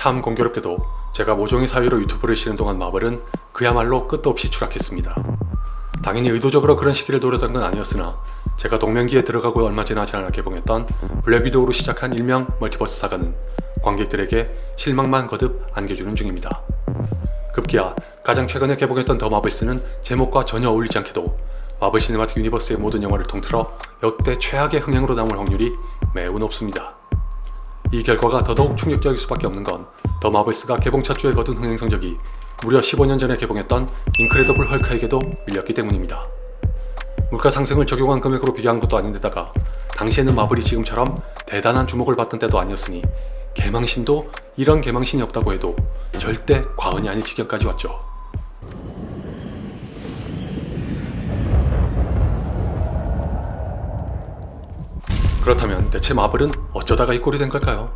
참 공교롭게도 제가 모종의 사유로 유튜브를 쉬는 동안 마블은 그야말로 끝도 없이 추락했습니다. 당연히 의도적으로 그런 시기를 노렸던 건 아니었으나 제가 동명기에 들어가고 얼마 지나지 않아 개봉했던 블랙 위도우로 시작한 일명 멀티버스 사가는 관객들에게 실망만 거듭 안겨주는 중입니다. 급기야 가장 최근에 개봉했던 더 마블스는 제목과 전혀 어울리지 않게도 마블 시네마틱 유니버스의 모든 영화를 통틀어 역대 최악의 흥행으로 남을 확률이 매우 높습니다. 이 결과가 더더욱 충격적일 수밖에 없는 건 더 마블스가 개봉 첫 주에 거둔 흥행 성적이 무려 15년 전에 개봉했던 인크레더블 헐크에게도 밀렸기 때문입니다. 물가 상승을 적용한 금액으로 비교한 것도 아닌데다가 당시에는 마블이 지금처럼 대단한 주목을 받던 때도 아니었으니 개망신도 이런 개망신이 없다고 해도 절대 과언이 아닐 지경까지 왔죠. 그렇다면 대체 마블은 어쩌다가 이 꼴이 된 걸까요?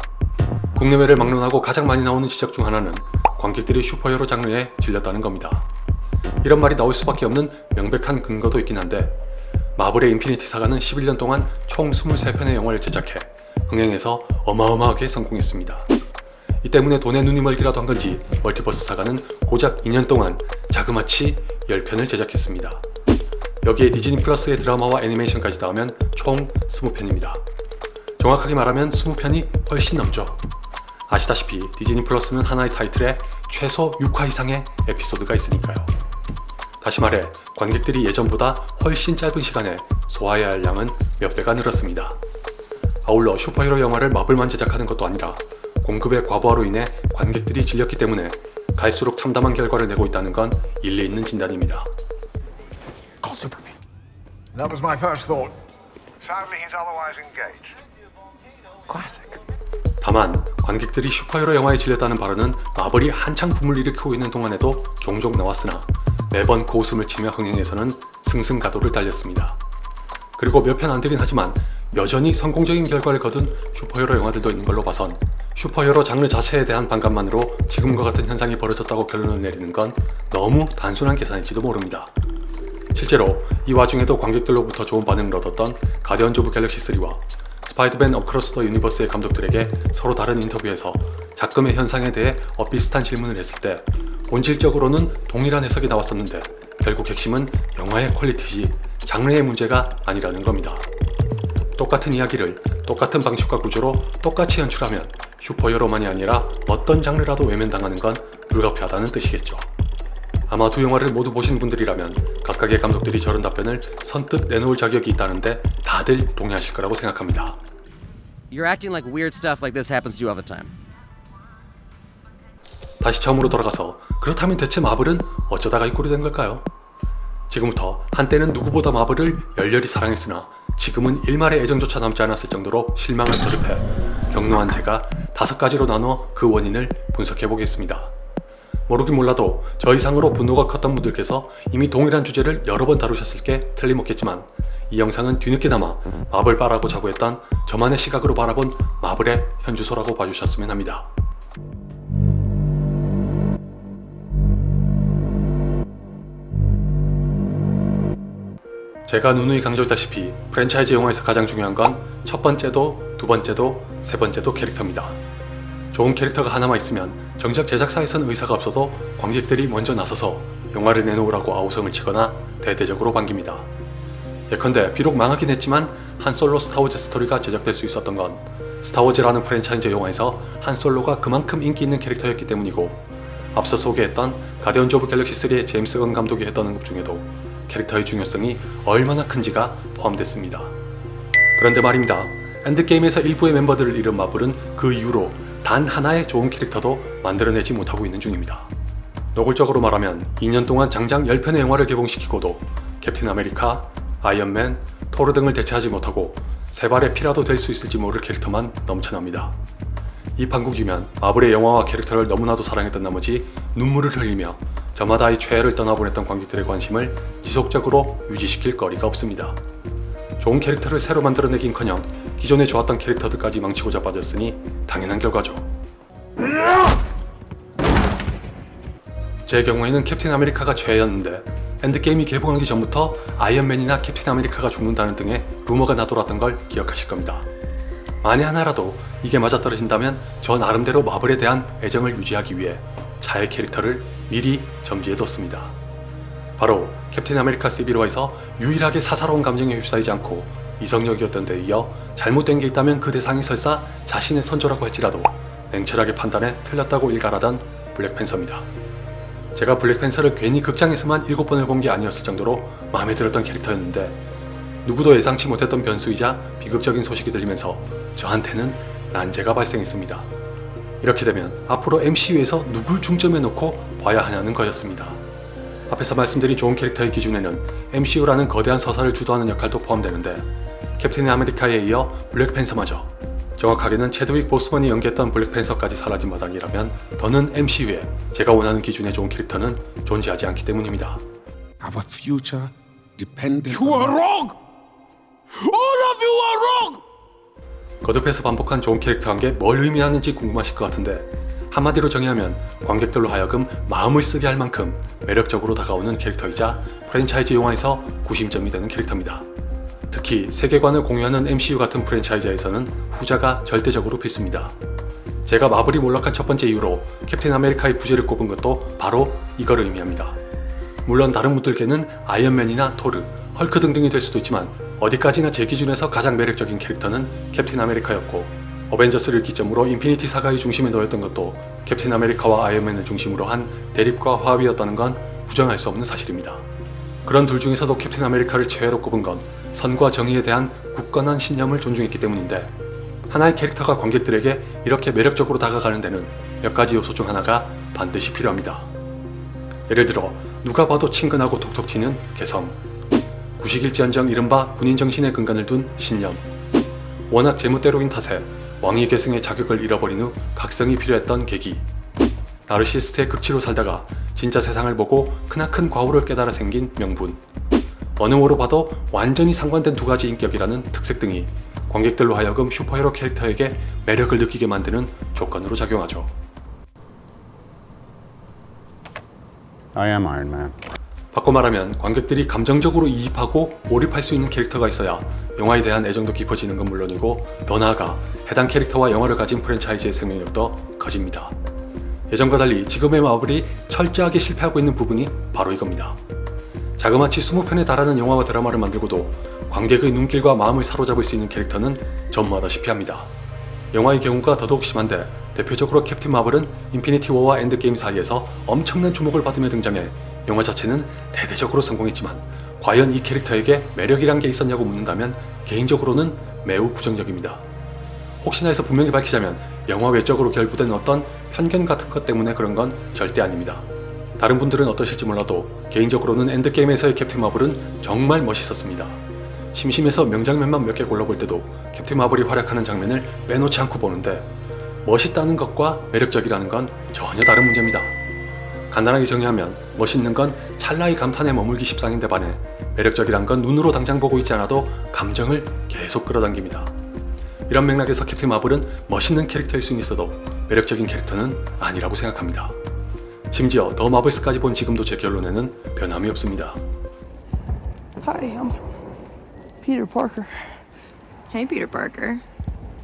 국내외를 막론하고 가장 많이 나오는 지적 중 하나는 관객들이 슈퍼히어로 장르에 질렸다는 겁니다. 이런 말이 나올 수밖에 없는 명백한 근거도 있긴 한데 마블의 인피니티 사가는 11년 동안 총 23편의 영화를 제작해 흥행에서 어마어마하게 성공했습니다. 이 때문에 돈에 눈이 멀기라도 한 건지 멀티버스 사가는 고작 2년 동안 자그마치 10편을 제작했습니다. 여기에 디즈니 플러스의 드라마와 애니메이션까지 더하면 총 20편입니다. 정확하게 말하면 20편이 훨씬 넘죠. 아시다시피 디즈니 플러스는 하나의 타이틀에 최소 6화 이상의 에피소드가 있으니까요. 다시 말해 관객들이 예전보다 훨씬 짧은 시간에 소화해야 할 양은 몇 배가 늘었습니다. 아울러 슈퍼히어로 영화를 마블만 제작하는 것도 아니라 공급의 과부하로 인해 관객들이 질렸기 때문에 갈수록 참담한 결과를 내고 있다는 건 일리 있는 진단입니다. Call Superman. That was my first thought. Sadly, he's otherwise engaged. Classic. 다만 관객들이 슈퍼히어로 영화에 질렸다는 발언은 마블이 한창 붐을 일으키고 있는 동안에도 종종 나왔으나 매번 고웃음을 치며 흥행에서는 승승가도를 달렸습니다. 그리고 몇 편 안 되긴 하지만 여전히 성공적인 결과를 거둔 슈퍼히어로 영화들도 있는 걸로 봐선 슈퍼히어로 장르 자체에 대한 반감만으로 지금과 같은 현상이 벌어졌다고 결론을 내리는 건 너무 단순한 계산일지도 모릅니다. 실제로 이 와중에도 관객들로부터 좋은 반응을 얻었던 가디언즈 오브 갤럭시 3와 스파이더맨 어크로스 더 유니버스의 감독들에게 서로 다른 인터뷰에서 작금의 현상에 대해 비슷한 질문을 했을 때 본질적으로는 동일한 해석이 나왔었는데 결국 핵심은 영화의 퀄리티지 장르의 문제가 아니라는 겁니다. 똑같은 이야기를 똑같은 방식과 구조로 똑같이 연출하면 슈퍼히어로만이 아니라 어떤 장르라도 외면당하는 건 불가피하다는 뜻이겠죠. 아마 두 영화를 모두 보신 분들이라면 각각의 감독들이 저런 답변을 선뜻 내놓을 자격이 있다는데 다들 동의하실 거라고 생각합니다. You're acting like weird stuff like this happens to you all the time. 다시 처음으로 돌아가서 그렇다면 대체 마블은 어쩌다가 이 꼴이 된 걸까요? 지금부터 한때는 누구보다 마블을 열렬히 사랑했으나 지금은 일말의 애정조차 남지 않았을 정도로 실망을 거듭해 격노한 제가 5가지로 나눠 그 원인을 분석해 보겠습니다. 모르긴 몰라도 저 이상으로 분노가 컸던 분들께서 이미 동일한 주제를 여러 번 다루셨을 게 틀림없겠지만 이 영상은 뒤늦게나마 마블바라고 자부했던 저만의 시각으로 바라본 마블의 현주소라고 봐주셨으면 합니다. 제가 누누이 강조했다시피 프랜차이즈 영화에서 가장 중요한 건 첫 번째도 두 번째도 세 번째도 캐릭터입니다. 좋은 캐릭터가 하나만 있으면 정작 제작사에서는 의사가 없어도 관객들이 먼저 나서서 영화를 내놓으라고 아우성을 치거나 대대적으로 반깁니다. 예컨대 비록 망하긴 했지만 한 솔로 스타워즈 스토리가 제작될 수 있었던 건 스타워즈라는 프랜차이즈 영화에서 한 솔로가 그만큼 인기 있는 캐릭터였기 때문이고 앞서 소개했던 가디언즈 오브 갤럭시 3의 제임스 건 감독이 했던 언급 중에도 캐릭터의 중요성이 얼마나 큰지가 포함됐습니다. 그런데 말입니다. 엔드게임에서 일부의 멤버들을 잃은 마블은 그 이후로 단 하나의 좋은 캐릭터도 만들어내지 못하고 있는 중입니다. 노골적으로 말하면 2년 동안 장장 10편의 영화를 개봉시키고도 캡틴 아메리카, 아이언맨, 토르 등을 대체하지 못하고 세 발의 피라도 될 수 있을지 모를 캐릭터만 넘쳐납니다. 이 판국이면 마블의 영화와 캐릭터를 너무나도 사랑했던 나머지 눈물을 흘리며 저마다의 최애를 떠나보냈던 관객들의 관심을 지속적으로 유지시킬 거리가 없습니다. 좋은 캐릭터를 새로 만들어내긴커녕 기존에 좋았던 캐릭터들까지 망치고 자빠졌으니 당연한 결과죠. 제 경우에는 캡틴 아메리카가 최애였는데 엔드게임이 개봉하기 전부터 아이언맨이나 캡틴 아메리카가 죽는다는 등의 루머가 나돌았던 걸 기억하실 겁니다. 만에 하나라도 이게 맞아떨어진다면 저 나름대로 마블에 대한 애정을 유지하기 위해 자의 캐릭터를 미리 점지해뒀습니다. 바로 캡틴 아메리카 시빌워에서 유일하게 사사로운 감정에 휩싸이지 않고 이성적이었던 데 이어 잘못된 게 있다면 그 대상이 설사 자신의 선조라고 할지라도 냉철하게 판단해 틀렸다고 일갈하던 블랙팬서입니다. 제가 블랙팬서를 괜히 극장에서만 7번을 본 게 아니었을 정도로 마음에 들었던 캐릭터였는데 누구도 예상치 못했던 변수이자 비극적인 소식이 들리면서 저한테는 난제가 발생했습니다. 이렇게 되면 앞으로 MCU에서 누굴 중점에 놓고 봐야 하냐는 거였습니다. 앞에서 말씀드린 좋은 캐릭터의 기준에는 MCU라는 거대한 서사를 주도하는 역할도 포함되는데 캡틴 아메리카에 이어 블랙팬서마저, 정확하게는 체드윅 보스만이 연기했던 블랙팬서까지 사라진 마당이라면 더는 MCU에 제가 원하는 기준의 좋은 캐릭터는 존재하지 않기 때문입니다. Our future depended You on are wrong! All of you are wrong! 거듭해서 반복한 좋은 캐릭터 한 게 뭘 의미하는지 궁금하실 것 같은데 한마디로 정의하면 관객들로 하여금 마음을 쓰게 할 만큼 매력적으로 다가오는 캐릭터이자 프랜차이즈 영화에서 구심점이 되는 캐릭터입니다. 특히 세계관을 공유하는 MCU 같은 프랜차이즈에서는 후자가 절대적으로 필수입니다. 제가 마블이 몰락한 첫 번째 이유로 캡틴 아메리카의 부재를 꼽은 것도 바로 이걸 의미합니다. 물론 다른 분들께는 아이언맨이나 토르, 헐크 등등이 될 수도 있지만 어디까지나 제 기준에서 가장 매력적인 캐릭터는 캡틴 아메리카였고 어벤져스를 기점으로 인피니티 사가의 중심에 놓였던 것도 캡틴 아메리카와 아이언맨을 중심으로 한 대립과 화합이었다는 건 부정할 수 없는 사실입니다. 그런 둘 중에서도 캡틴 아메리카를 최애로 꼽은 건 선과 정의에 대한 굳건한 신념을 존중했기 때문인데 하나의 캐릭터가 관객들에게 이렇게 매력적으로 다가가는 데는 몇 가지 요소 중 하나가 반드시 필요합니다. 예를 들어 누가 봐도 친근하고 톡톡 튀는 개성, 구식일지언정 이른바 군인정신에 근간을 둔 신념, 워낙 제멋대로인 탓에 왕위 계승의 자격을 잃어버린 후 각성이 필요했던 계기, 나르시스트의 극치로 살다가 진짜 세상을 보고 크나큰 과오를 깨달아 생긴 명분, 어느 모로 봐도 완전히 상반된 두 가지 인격이라는 특색 등이 관객들로 하여금 슈퍼히어로 캐릭터에게 매력을 느끼게 만드는 조건으로 작용하죠. I am Iron Man. 바꿔 말하면 관객들이 감정적으로 이입하고 몰입할 수 있는 캐릭터가 있어야 영화에 대한 애정도 깊어지는 건 물론이고 더 나아가 해당 캐릭터와 영화를 가진 프랜차이즈의 생명력도 커집니다. 예전과 달리 지금의 마블이 철저하게 실패하고 있는 부분이 바로 이겁니다. 자그마치 20편에 달하는 영화와 드라마를 만들고도 관객의 눈길과 마음을 사로잡을 수 있는 캐릭터는 전무하다 시피합니다. 영화의 경우가 더더욱 심한데 대표적으로 캡틴 마블은 인피니티 워와 엔드게임 사이에서 엄청난 주목을 받으며 등장해 영화 자체는 대대적으로 성공했지만 과연 이 캐릭터에게 매력이란 게 있었냐고 묻는다면 개인적으로는 매우 부정적입니다. 혹시나 해서 분명히 밝히자면 영화 외적으로 결부된 어떤 편견 같은 것 때문에 그런 건 절대 아닙니다. 다른 분들은 어떠실지 몰라도 개인적으로는 엔드게임에서의 캡틴 마블은 정말 멋있었습니다. 심심해서 명장면만 몇 개 골라볼 때도 캡틴 마블이 활약하는 장면을 빼놓지 않고 보는데 멋있다는 것과 매력적이라는 건 전혀 다른 문제입니다. 간단하게 정의하면 멋있는 건 찰나의 감탄에 머물기 십상인데 반해 매력적이란 건 눈으로 당장 보고 있지 않아도 감정을 계속 끌어당깁니다. 이런 맥락에서 캡틴 마블은 멋있는 캐릭터일 수는 있어도 매력적인 캐릭터는 아니라고 생각합니다. 심지어 더 마블스까지 본 지금도 제 결론에는 변함이 없습니다. Hi, I'm Peter Parker. Hey, Peter Parker.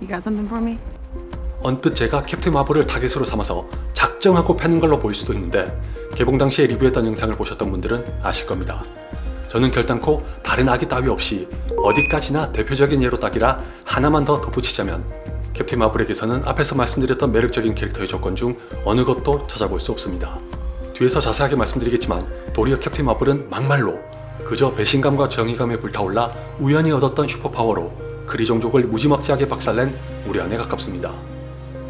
You got something for me? 언뜻 제가 캡틴 마블을 타겟으로 삼아서 작정하고 패는 걸로 보일 수도 있는데 개봉 당시에 리뷰했던 영상을 보셨던 분들은 아실 겁니다. 저는 결단코 다른 악의 따위 없이 어디까지나 대표적인 예로 따기라 하나만 더 덧붙이자면 캡틴 마블에게서는 앞에서 말씀드렸던 매력적인 캐릭터의 조건 중 어느 것도 찾아볼 수 없습니다. 뒤에서 자세하게 말씀드리겠지만 도리어 캡틴 마블은 막말로 그저 배신감과 정의감에 불타올라 우연히 얻었던 슈퍼파워로 크리 종족을 무지막지하게 박살낸 무리안에 가깝습니다.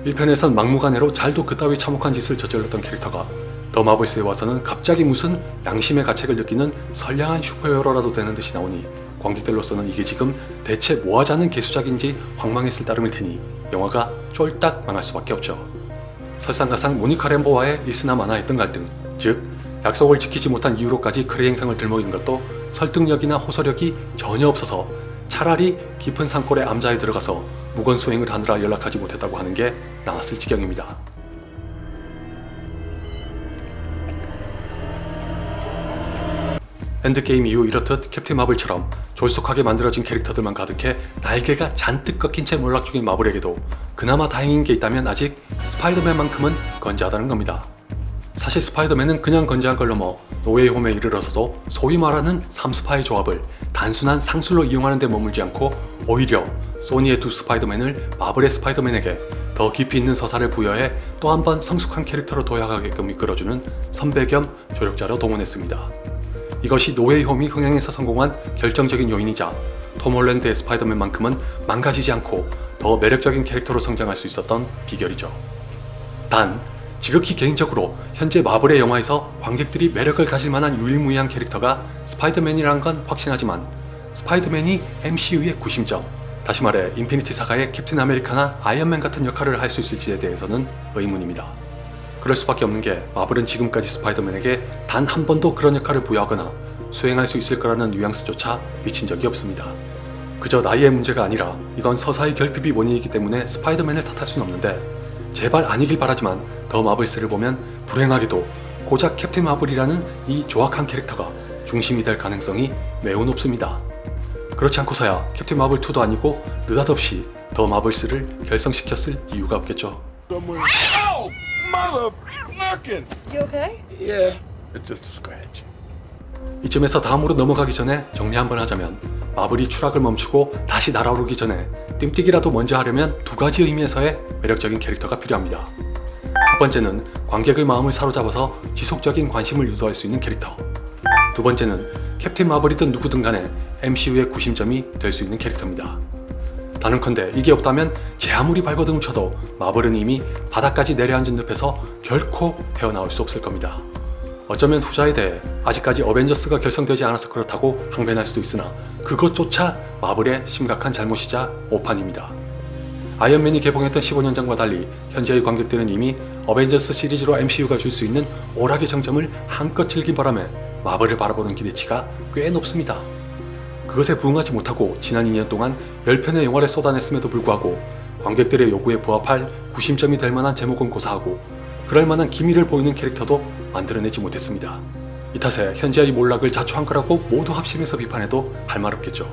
1편에선 막무가내로 잘도 그따위 참혹한 짓을 저질렀던 캐릭터가 더 마블스에 와서는 갑자기 무슨 양심의 가책을 느끼는 선량한 슈퍼히어로라도 되는 듯이 나오니 관객들로서는 이게 지금 대체 뭐하자는 개수작인지 황망했을 따름일 테니 영화가 쫄딱 망할 수밖에 없죠. 설상가상 모니카 램보와의 있으나 마나했던 갈등, 즉 약속을 지키지 못한 이유로까지 크리 행성을 들먹인 것도 설득력이나 호소력이 전혀 없어서 차라리 깊은 산골에 암자에 들어가서 무건 수행을 하느라 연락하지 못했다고 하는 게 나았을 지경입니다. 엔드게임 이후 이렇듯 캡틴 마블처럼 졸속하게 만들어진 캐릭터들만 가득해 날개가 잔뜩 꺾인 채 몰락 중인 마블에게도 그나마 다행인 게 있다면 아직 스파이더맨만큼은 건재하다는 겁니다. 사실 스파이더맨은 그냥 건재한 걸 넘어 노웨이 홈에 이르러서도 소위 말하는 3스파의 조합을 단순한 상술로 이용하는 데 머물지 않고 오히려 소니의 두 스파이더맨을 마블의 스파이더맨에게 더 깊이 있는 서사를 부여해 또 한 번 성숙한 캐릭터로 도약하게끔 이끌어주는 선배 겸 조력자로 동원했습니다. 이것이 노웨이 홈이 흥행에서 성공한 결정적인 요인이자 톰 홀랜드의 스파이더맨만큼은 망가지지 않고 더 매력적인 캐릭터로 성장할 수 있었던 비결이죠. 단, 지극히 개인적으로 현재 마블의 영화에서 관객들이 매력을 가질 만한 유일무이한 캐릭터가 스파이더맨이란 건 확신하지만 스파이더맨이 MCU의 구심점, 다시 말해 인피니티 사가의 캡틴 아메리카나 아이언맨 같은 역할을 할 수 있을지에 대해서는 의문입니다. 그럴 수밖에 없는 게 마블은 지금까지 스파이더맨에게 단 한 번도 그런 역할을 부여하거나 수행할 수 있을 거라는 뉘앙스조차 미친 적이 없습니다. 그저 나이의 문제가 아니라 이건 서사의 결핍이 원인이기 때문에 스파이더맨을 탓할 수는 없는데 제발 아니길 바라지만 더 마블스를 보면 불행하게도 고작 캡틴 마블이라는 이 조악한 캐릭터가 중심이 될 가능성이 매우 높습니다. 그렇지 않고서야 캡틴 마블 2도 아니고 느닷없이 더 마블스를 결성시켰을 이유가 없겠죠. Oh, motherfucking! You okay? Yeah, it's just a scratch. 이쯤에서 다음으로 넘어가기 전에 정리 한번 하자면 마블이 추락을 멈추고 다시 날아오르기 전에 띵뛰기라도 먼저 하려면 두 가지 의미에서의 매력적인 캐릭터가 필요합니다. 첫 번째는 관객의 마음을 사로잡아서 지속적인 관심을 유도할 수 있는 캐릭터. 두 번째는 캡틴 마블이든 누구든 간에 MCU의 구심점이 될 수 있는 캐릭터입니다. 단언컨대 이게 없다면 제 아무리 발버둥을 쳐도 마블은 이미 바닥까지 내려앉은 늪에서 결코 헤어나올 수 없을 겁니다. 어쩌면 후자에 대해 아직까지 어벤져스가 결성되지 않아서 그렇다고 항변할 수도 있으나 그것조차 마블의 심각한 잘못이자 오판입니다. 아이언맨이 개봉했던 15년 전과 달리 현재의 관객들은 이미 어벤져스 시리즈로 MCU가 줄 수 있는 오락의 정점을 한껏 즐긴 바람에 마블을 바라보는 기대치가 꽤 높습니다. 그것에 부응하지 못하고 지난 2년 동안 10편의 영화를 쏟아냈음에도 불구하고 관객들의 요구에 부합할 구심점이 될 만한 제목은 고사하고 그럴 만한 기미를 보이는 캐릭터도 만들어내지 못했습니다. 이 탓에 현재의 몰락을 자초한 거라고 모두 합심해서 비판해도 할 말 없겠죠.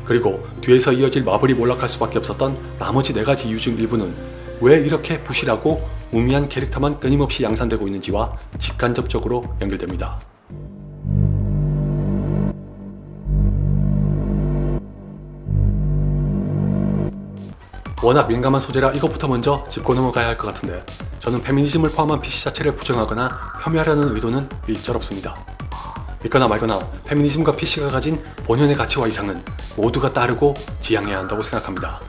그리고 뒤에서 이어질 마블이 몰락할 수밖에 없었던 나머지 4가지 이유 중 일부는 왜 이렇게 부실하고 무미한 캐릭터만 끊임없이 양산되고 있는지와 직간접적으로 연결됩니다. 워낙 민감한 소재라 이것부터 먼저 짚고 넘어가야 할 것 같은데 저는 페미니즘을 포함한 PC 자체를 부정하거나 폄훼하려는 의도는 일절 없습니다. 믿거나 말거나 페미니즘과 PC가 가진 본연의 가치와 이상은 모두가 따르고 지향해야 한다고 생각합니다.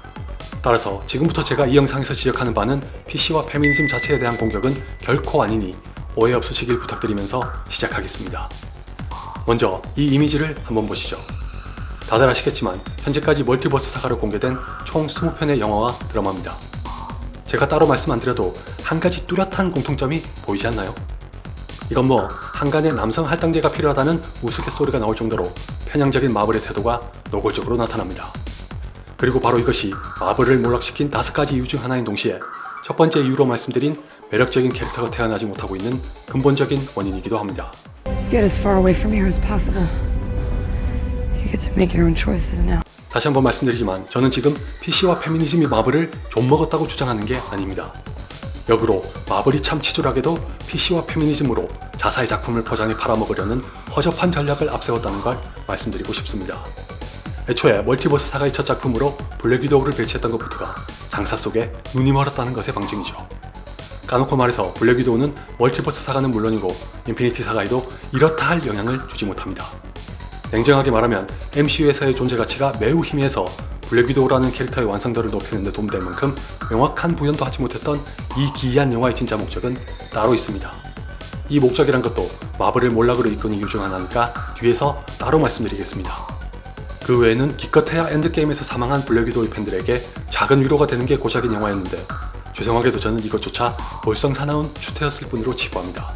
따라서 지금부터 제가 이 영상에서 지적하는 바는 PC와 페미니즘 자체에 대한 공격은 결코 아니니 오해 없으시길 부탁드리면서 시작하겠습니다. 먼저 이 이미지를 한번 보시죠. 다들 아시겠지만 현재까지 멀티버스 사가로 공개된 총 20편의 영화와 드라마입니다. 제가 따로 말씀 안 드려도 한 가지 뚜렷한 공통점이 보이지 않나요? 이건 뭐 한간에 남성 할당제가 필요하다는 우스갯소리가 나올 정도로 편향적인 마블의 태도가 노골적으로 나타납니다. 그리고 바로 이것이 마블을 몰락시킨 5가지 이유 중 하나인 동시에 첫 번째 이유로 말씀드린 매력적인 캐릭터가 태어나지 못하고 있는 근본적인 원인이기도 합니다. Get as far away from here as possible. You get to make your own choices now. 다시 한번 말씀드리지만 저는 지금 PC와 페미니즘이 마블을 좀먹었다고 주장하는 게 아닙니다. 역으로 마블이 참 치졸하게도 PC와 페미니즘으로 자사의 작품을 포장해 팔아먹으려는 허접한 전략을 앞세웠다는 걸 말씀드리고 싶습니다. 애초에 멀티버스 사가의 첫 작품으로 블랙 위도우를 배치했던 것부터가 장사 속에 눈이 멀었다는 것의 방증이죠. 까놓고 말해서 블랙 위도우는 멀티버스 사가는 물론이고 인피니티 사가에도 이렇다 할 영향을 주지 못합니다. 냉정하게 말하면 MCU에서의 존재 가치가 매우 희미해서 블랙 위도우라는 캐릭터의 완성도를 높이는 데 도움될 만큼 명확한 부연도 하지 못했던 이 기이한 영화의 진짜 목적은 따로 있습니다. 이 목적이란 것도 마블을 몰락으로 이끈 이유 중 하나니까 뒤에서 따로 말씀드리겠습니다. 그 외에는 기껏해야 엔드게임에서 사망한 블랙 위도우의 팬들에게 작은 위로가 되는 게 고작인 영화였는데 죄송하게도 저는 이것조차 볼썽사나운 추태였을 뿐으로 치부합니다.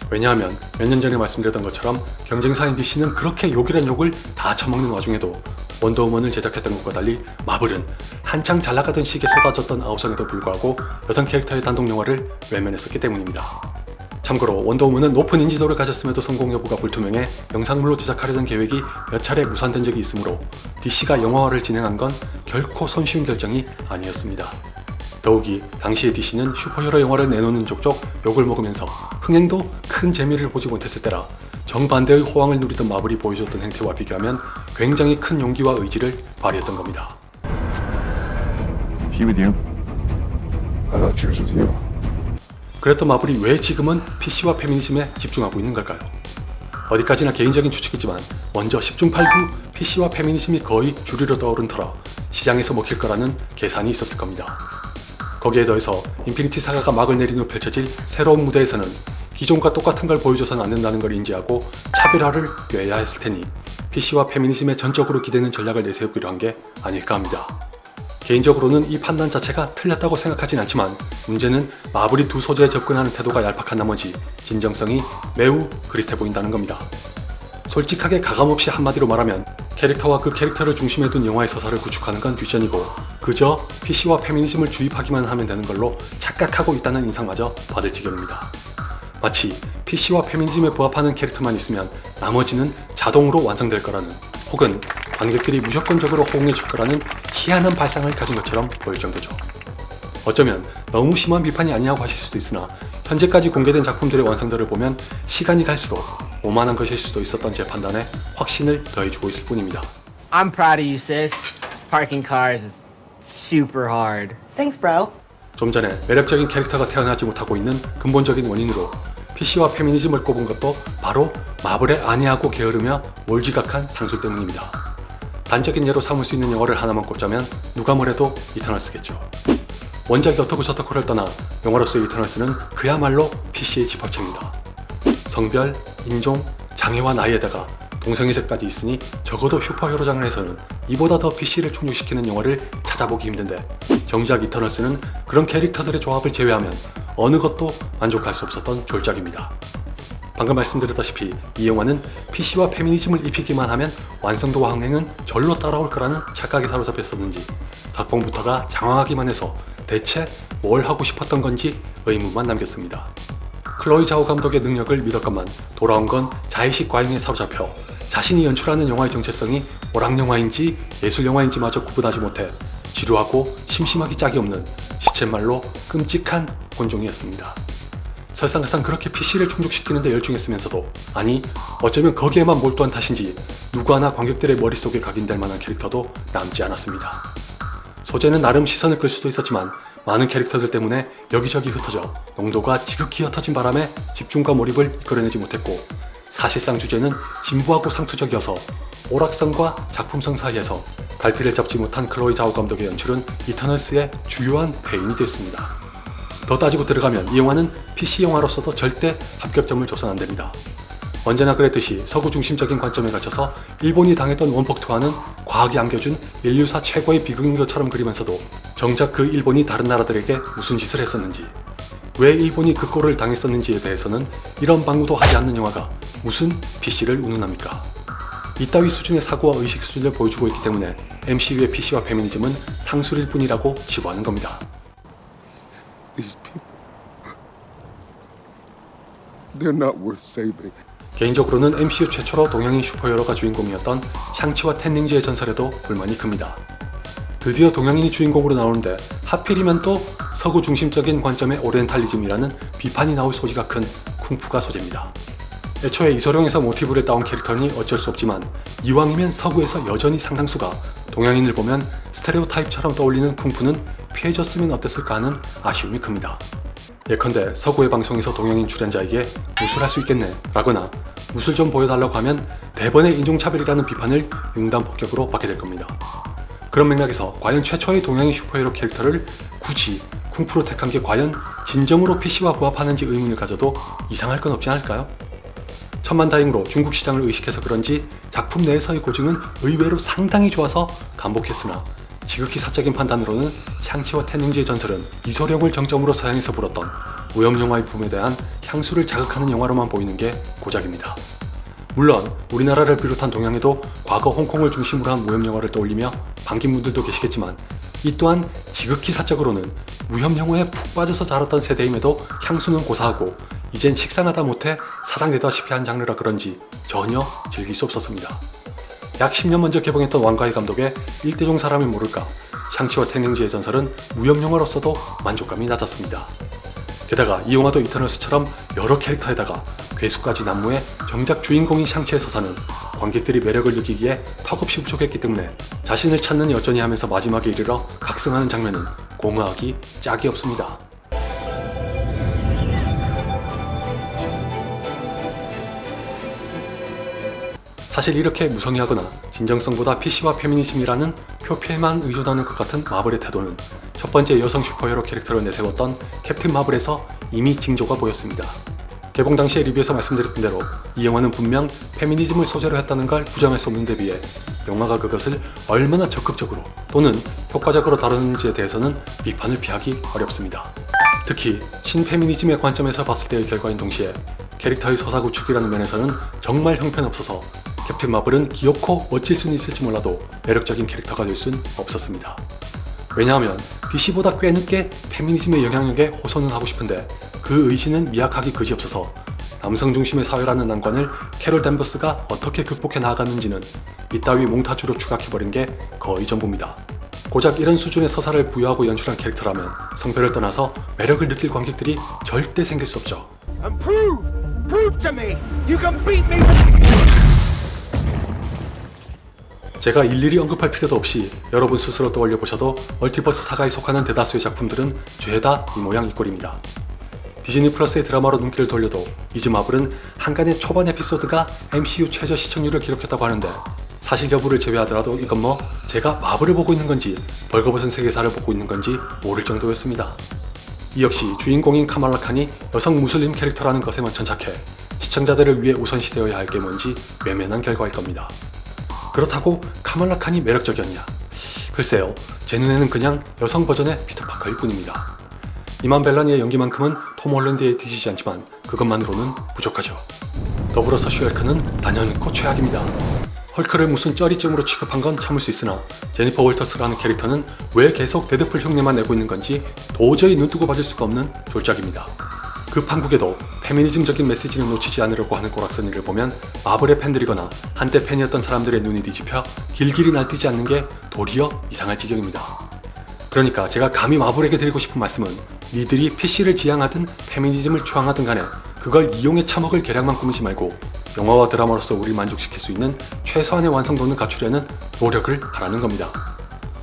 왜냐하면 몇 년 전에 말씀드렸던 것처럼 경쟁사인 DC는 그렇게 욕이란 욕을 다 처먹는 와중에도 원더우먼을 제작했던 것과 달리 마블은 한창 잘나가던 시기에 쏟아졌던 아우성에도 불구하고 여성 캐릭터의 단독 영화를 외면했었기 때문입니다. 참고로 원더우먼은 높은 인지도를 가졌음에도 성공 여부가 불투명해 영상물로 제작하려던 계획이 몇 차례 무산된 적이 있으므로 DC가 영화화를 진행한 건 결코 손쉬운 결정이 아니었습니다. 더욱이 당시의 DC는 슈퍼히어로 영화를 내놓는 족족 욕을 먹으면서 흥행도 큰 재미를 보지 못했을 때라 정반대의 호황을 누리던 마블이 보여줬던 행태와 비교하면 굉장히 큰 용기와 의지를 발휘했던 겁니다. She with you? I thought she was with you. 그랬던 마블이 왜 지금은 PC와 페미니즘에 집중하고 있는 걸까요? 어디까지나 개인적인 추측이지만 먼저 10중 8구 PC와 페미니즘이 거의 주류로 떠오른 터라 시장에서 먹힐 거라는 계산이 있었을 겁니다. 거기에 더해서 인피니티 사가가 막을 내린 후 펼쳐질 새로운 무대에서는 기존과 똑같은 걸 보여줘서는 안 된다는 걸 인지하고 차별화를 꾀해야 했을 테니 PC와 페미니즘에 전적으로 기대는 전략을 내세우기로 한 게 아닐까 합니다. 개인적으로는 이 판단 자체가 틀렸다고 생각하진 않지만 문제는 마블이 두 소재에 접근하는 태도가 얄팍한 나머지 진정성이 매우 그릿해 보인다는 겁니다. 솔직하게 가감없이 한마디로 말하면 캐릭터와 그 캐릭터를 중심에 둔 영화의 서사를 구축하는 건 퓨전이고 그저 PC와 페미니즘을 주입하기만 하면 되는 걸로 착각하고 있다는 인상마저 받을 지경입니다. 마치 PC와 페미니즘에 부합하는 캐릭터만 있으면 나머지는 자동으로 완성될 거라는 혹은 관객들이 무조건적으로 호응해 줄 거라는 희한한 발상을 가진 것처럼 보일 정도죠. 어쩌면 너무 심한 비판이 아니냐고 하실 수도 있으나 현재까지 공개된 작품들의 완성도를 보면 시간이 갈수록 오만한 것일 수도 있었던 제 판단에 확신을 더해주고 있을 뿐입니다. I'm proud of you, sis. Parking cars is super hard. Thanks, bro. 좀 전에 매력적인 캐릭터가 태어나지 못하고 있는 근본적인 원인으로 PC와 페미니즘을 꼽은 것도 바로 마블의 안해하고 게으르며 몰지각한 상술 때문입니다. 단적인 예로 삼을 수 있는 영화를 하나만 꼽자면 누가 뭐래도 이터널스겠죠. 원작이 어떻고 저떻고를 떠나 영화로서의 이터널스는 그야말로 PC의 집합체입니다. 성별, 인종, 장애와 나이에다가 동성애색까지 있으니 적어도 슈퍼히어로 장르에서는 이보다 더 PC를 충족시키는 영화를 찾아보기 힘든데 정작 이터널스는 그런 캐릭터들의 조합을 제외하면 어느 것도 만족할 수 없었던 졸작입니다. 방금 말씀드렸다시피 이 영화는 PC와 페미니즘을 입히기만 하면 완성도와 흥행은 절로 따라올 거라는 착각에 사로잡혔었는지 각본부터가 장황하기만 해서 대체 뭘 하고 싶었던 건지 의문만 남겼습니다. 클로이 자오 감독의 능력을 믿었건만 돌아온 건 자의식 과잉에 사로잡혀 자신이 연출하는 영화의 정체성이 오락영화인지 예술영화인지마저 구분하지 못해 지루하고 심심하기 짝이 없는 시쳇말로 끔찍한 본종이었습니다. 설상가상 그렇게 PC를 충족시키는데 열중했으면서도 아니 어쩌면 거기에만 몰두한 탓인지 누구 하나 관객들의 머릿속에 각인될 만한 캐릭터도 남지 않았습니다. 소재는 나름 시선을 끌 수도 있었지만 많은 캐릭터들 때문에 여기저기 흩어져 농도가 지극히 옅어진 바람에 집중과 몰입을 이끌어내지 못했고 사실상 주제는 진부하고 상투적이어서 오락성과 작품성 사이에서 갈피를 잡지 못한 클로이 자오 감독의 연출은 이터널스의 주요한 배인이 되었습니다. 더 따지고 들어가면 이 영화는 PC 영화로서도 절대 합격점을 줘선 안됩니다. 언제나 그랬듯이 서구 중심적인 관점에 갇혀서 일본이 당했던 원폭투하는 과학이 안겨준 인류사 최고의 비극인 것처럼 그리면서도 정작 그 일본이 다른 나라들에게 무슨 짓을 했었는지 왜 일본이 그 꼴을 당했었는지에 대해서는 이런 방구도 하지 않는 영화가 무슨 PC를 운운합니까? 이따위 수준의 사고와 의식 수준을 보여주고 있기 때문에 MCU의 PC와 페미니즘은 상술일 뿐이라고 치부하는 겁니다. These people, they're not worth saving. 개인적으로는 MCU 최초로 동양인 슈퍼히어로가 주인공이었던 샹치와 텐닝지의 전설에도 불만이 큽니다. 드디어 동양인이 주인공으로 나오는데 하필이면 또 서구 중심적인 관점의 오리엔탈리즘이라는 비판이 나올 소지가 큰 쿵푸가 소재입니다. 애초에 이소룡에서 모티브를 따온 캐릭터니 어쩔 수 없지만 이왕이면 서구에서 여전히 상당수가 동양인을 보면 스테레오타입처럼 떠올리는 쿵푸는 피해줬으면 어땠을까 하는 아쉬움이 큽니다. 예컨대 서구의 방송에서 동양인 출연자에게 무술할 수 있겠네 라거나 무술 좀 보여달라고 하면 대번에 인종차별이라는 비판을 융단폭격으로 받게 될 겁니다. 그런 맥락에서 과연 최초의 동양인 슈퍼히어로 캐릭터를 굳이 쿵푸로 택한 게 과연 진정으로 PC와 부합하는지 의문을 가져도 이상할 건 없지 않을까요? 천만다행으로 중국 시장을 의식해서 그런지 작품 내에서의 고증은 의외로 상당히 좋아서 감복했으나 지극히 사적인 판단으로는 샹치와 텐닝지의 전설은 이소룡을 정점으로 서양에서 불었던 오염영화의 붐에 대한 향수를 자극하는 영화로만 보이는 게 고작입니다. 물론 우리나라를 비롯한 동양에도 과거 홍콩을 중심으로 한 무협영화를 떠올리며 반긴 분들도 계시겠지만 이 또한 지극히 사적으로는 무협영화에 푹 빠져서 자랐던 세대임에도 향수는 고사하고 이젠 식상하다 못해 사장되다시피 한 장르라 그런지 전혀 즐길 수 없었습니다. 약 10년 먼저 개봉했던 왕가희 감독의 일대종 사람이 모를까, 샹치와 태닝지의 전설은 무협영화로서도 만족감이 낮았습니다. 게다가 이 영화도 이터널스처럼 여러 캐릭터에다가 괴수까지 난무해 정작 주인공인 샹치의 서사는 관객들이 매력을 느끼기에 턱없이 부족했기 때문에 자신을 찾는 여전히 하면서 마지막에 이르러 각성하는 장면은 공허하기 짝이 없습니다. 사실 이렇게 무성의하거나 진정성보다 PC와 페미니즘이라는 표피에만 의존하는 것 같은 마블의 태도는 첫 번째 여성 슈퍼히어로 캐릭터를 내세웠던 캡틴 마블에서 이미 징조가 보였습니다. 개봉 당시에 리뷰에서 말씀드렸던 대로 이 영화는 분명 페미니즘을 소재로 했다는 걸 부정할 수 없는 데 비해 영화가 그것을 얼마나 적극적으로 또는 효과적으로 다루는지에 대해서는 비판을 피하기 어렵습니다. 특히 신페미니즘의 관점에서 봤을 때의 결과인 동시에 캐릭터의 서사 구축이라는 면에서는 정말 형편없어서 캡틴 마블은 귀엽고 멋질 수는 있을지 몰라도 매력적인 캐릭터가 될 순 없었습니다. 왜냐하면 DC보다 꽤 늦게 페미니즘의 영향력에 호소는 하고 싶은데 그 의지는 미약하기 그지없어서 남성 중심의 사회라는 난관을 캐롤 댄버스가 어떻게 극복해 나아갔는지는 이따위 몽타주로 추각해버린 게 거의 전부입니다. 고작 이런 수준의 서사를 부여하고 연출한 캐릭터라면 성별을 떠나서 매력을 느낄 관객들이 절대 생길 수 없죠. And prove to me you can beat me. 제가 일일이 언급할 필요도 없이 여러분 스스로 떠올려 보셔도 멀티버스 사가에 속하는 대다수의 작품들은 죄다 이 모양 이 꼴입니다. 디즈니 플러스의 드라마로 눈길을 돌려도 이즈 마블은 한간의 초반 에피소드가 MCU 최저 시청률을 기록했다고 하는데 사실 여부를 제외하더라도 이건 뭐 제가 마블을 보고 있는 건지 벌거벗은 세계사를 보고 있는 건지 모를 정도였습니다. 이 역시 주인공인 카말라 칸이 여성 무슬림 캐릭터라는 것에만 천착해 시청자들을 위해 우선시되어야 할 게 뭔지 외면한 결과일 겁니다. 그렇다고 카말라 칸이 매력적이었냐? 글쎄요, 제 눈에는 그냥 여성 버전의 피터 파커일 뿐입니다. 이만 벨라니의 연기만큼은 톰 홀랜드에 뒤지지 않지만 그것만으로는 부족하죠. 더불어서 슈헬크는 단연코 최악입니다. 헐크를 무슨 쩌리쯤으로 취급한 건 참을 수 있으나 제니퍼 월터스라는 캐릭터는 왜 계속 데드풀 흉내만 내고 있는 건지 도저히 눈뜨고 봐줄 수가 없는 졸작입니다. 그 판국에도 페미니즘적인 메시지는 놓치지 않으려고 하는 꼬락서니를 보면 마블의 팬들이거나 한때 팬이었던 사람들의 눈이 뒤집혀 길길이 날뛰지 않는 게 도리어 이상할 지경입니다. 그러니까 제가 감히 마블에게 드리고 싶은 말씀은 니들이 PC를 지향하든 페미니즘을 추앙하든 간에 그걸 이용해 처먹을 계략만 꾸미지 말고 영화와 드라마로서 우리를 만족시킬 수 있는 최소한의 완성도는 갖추려는 노력을 하라는 겁니다.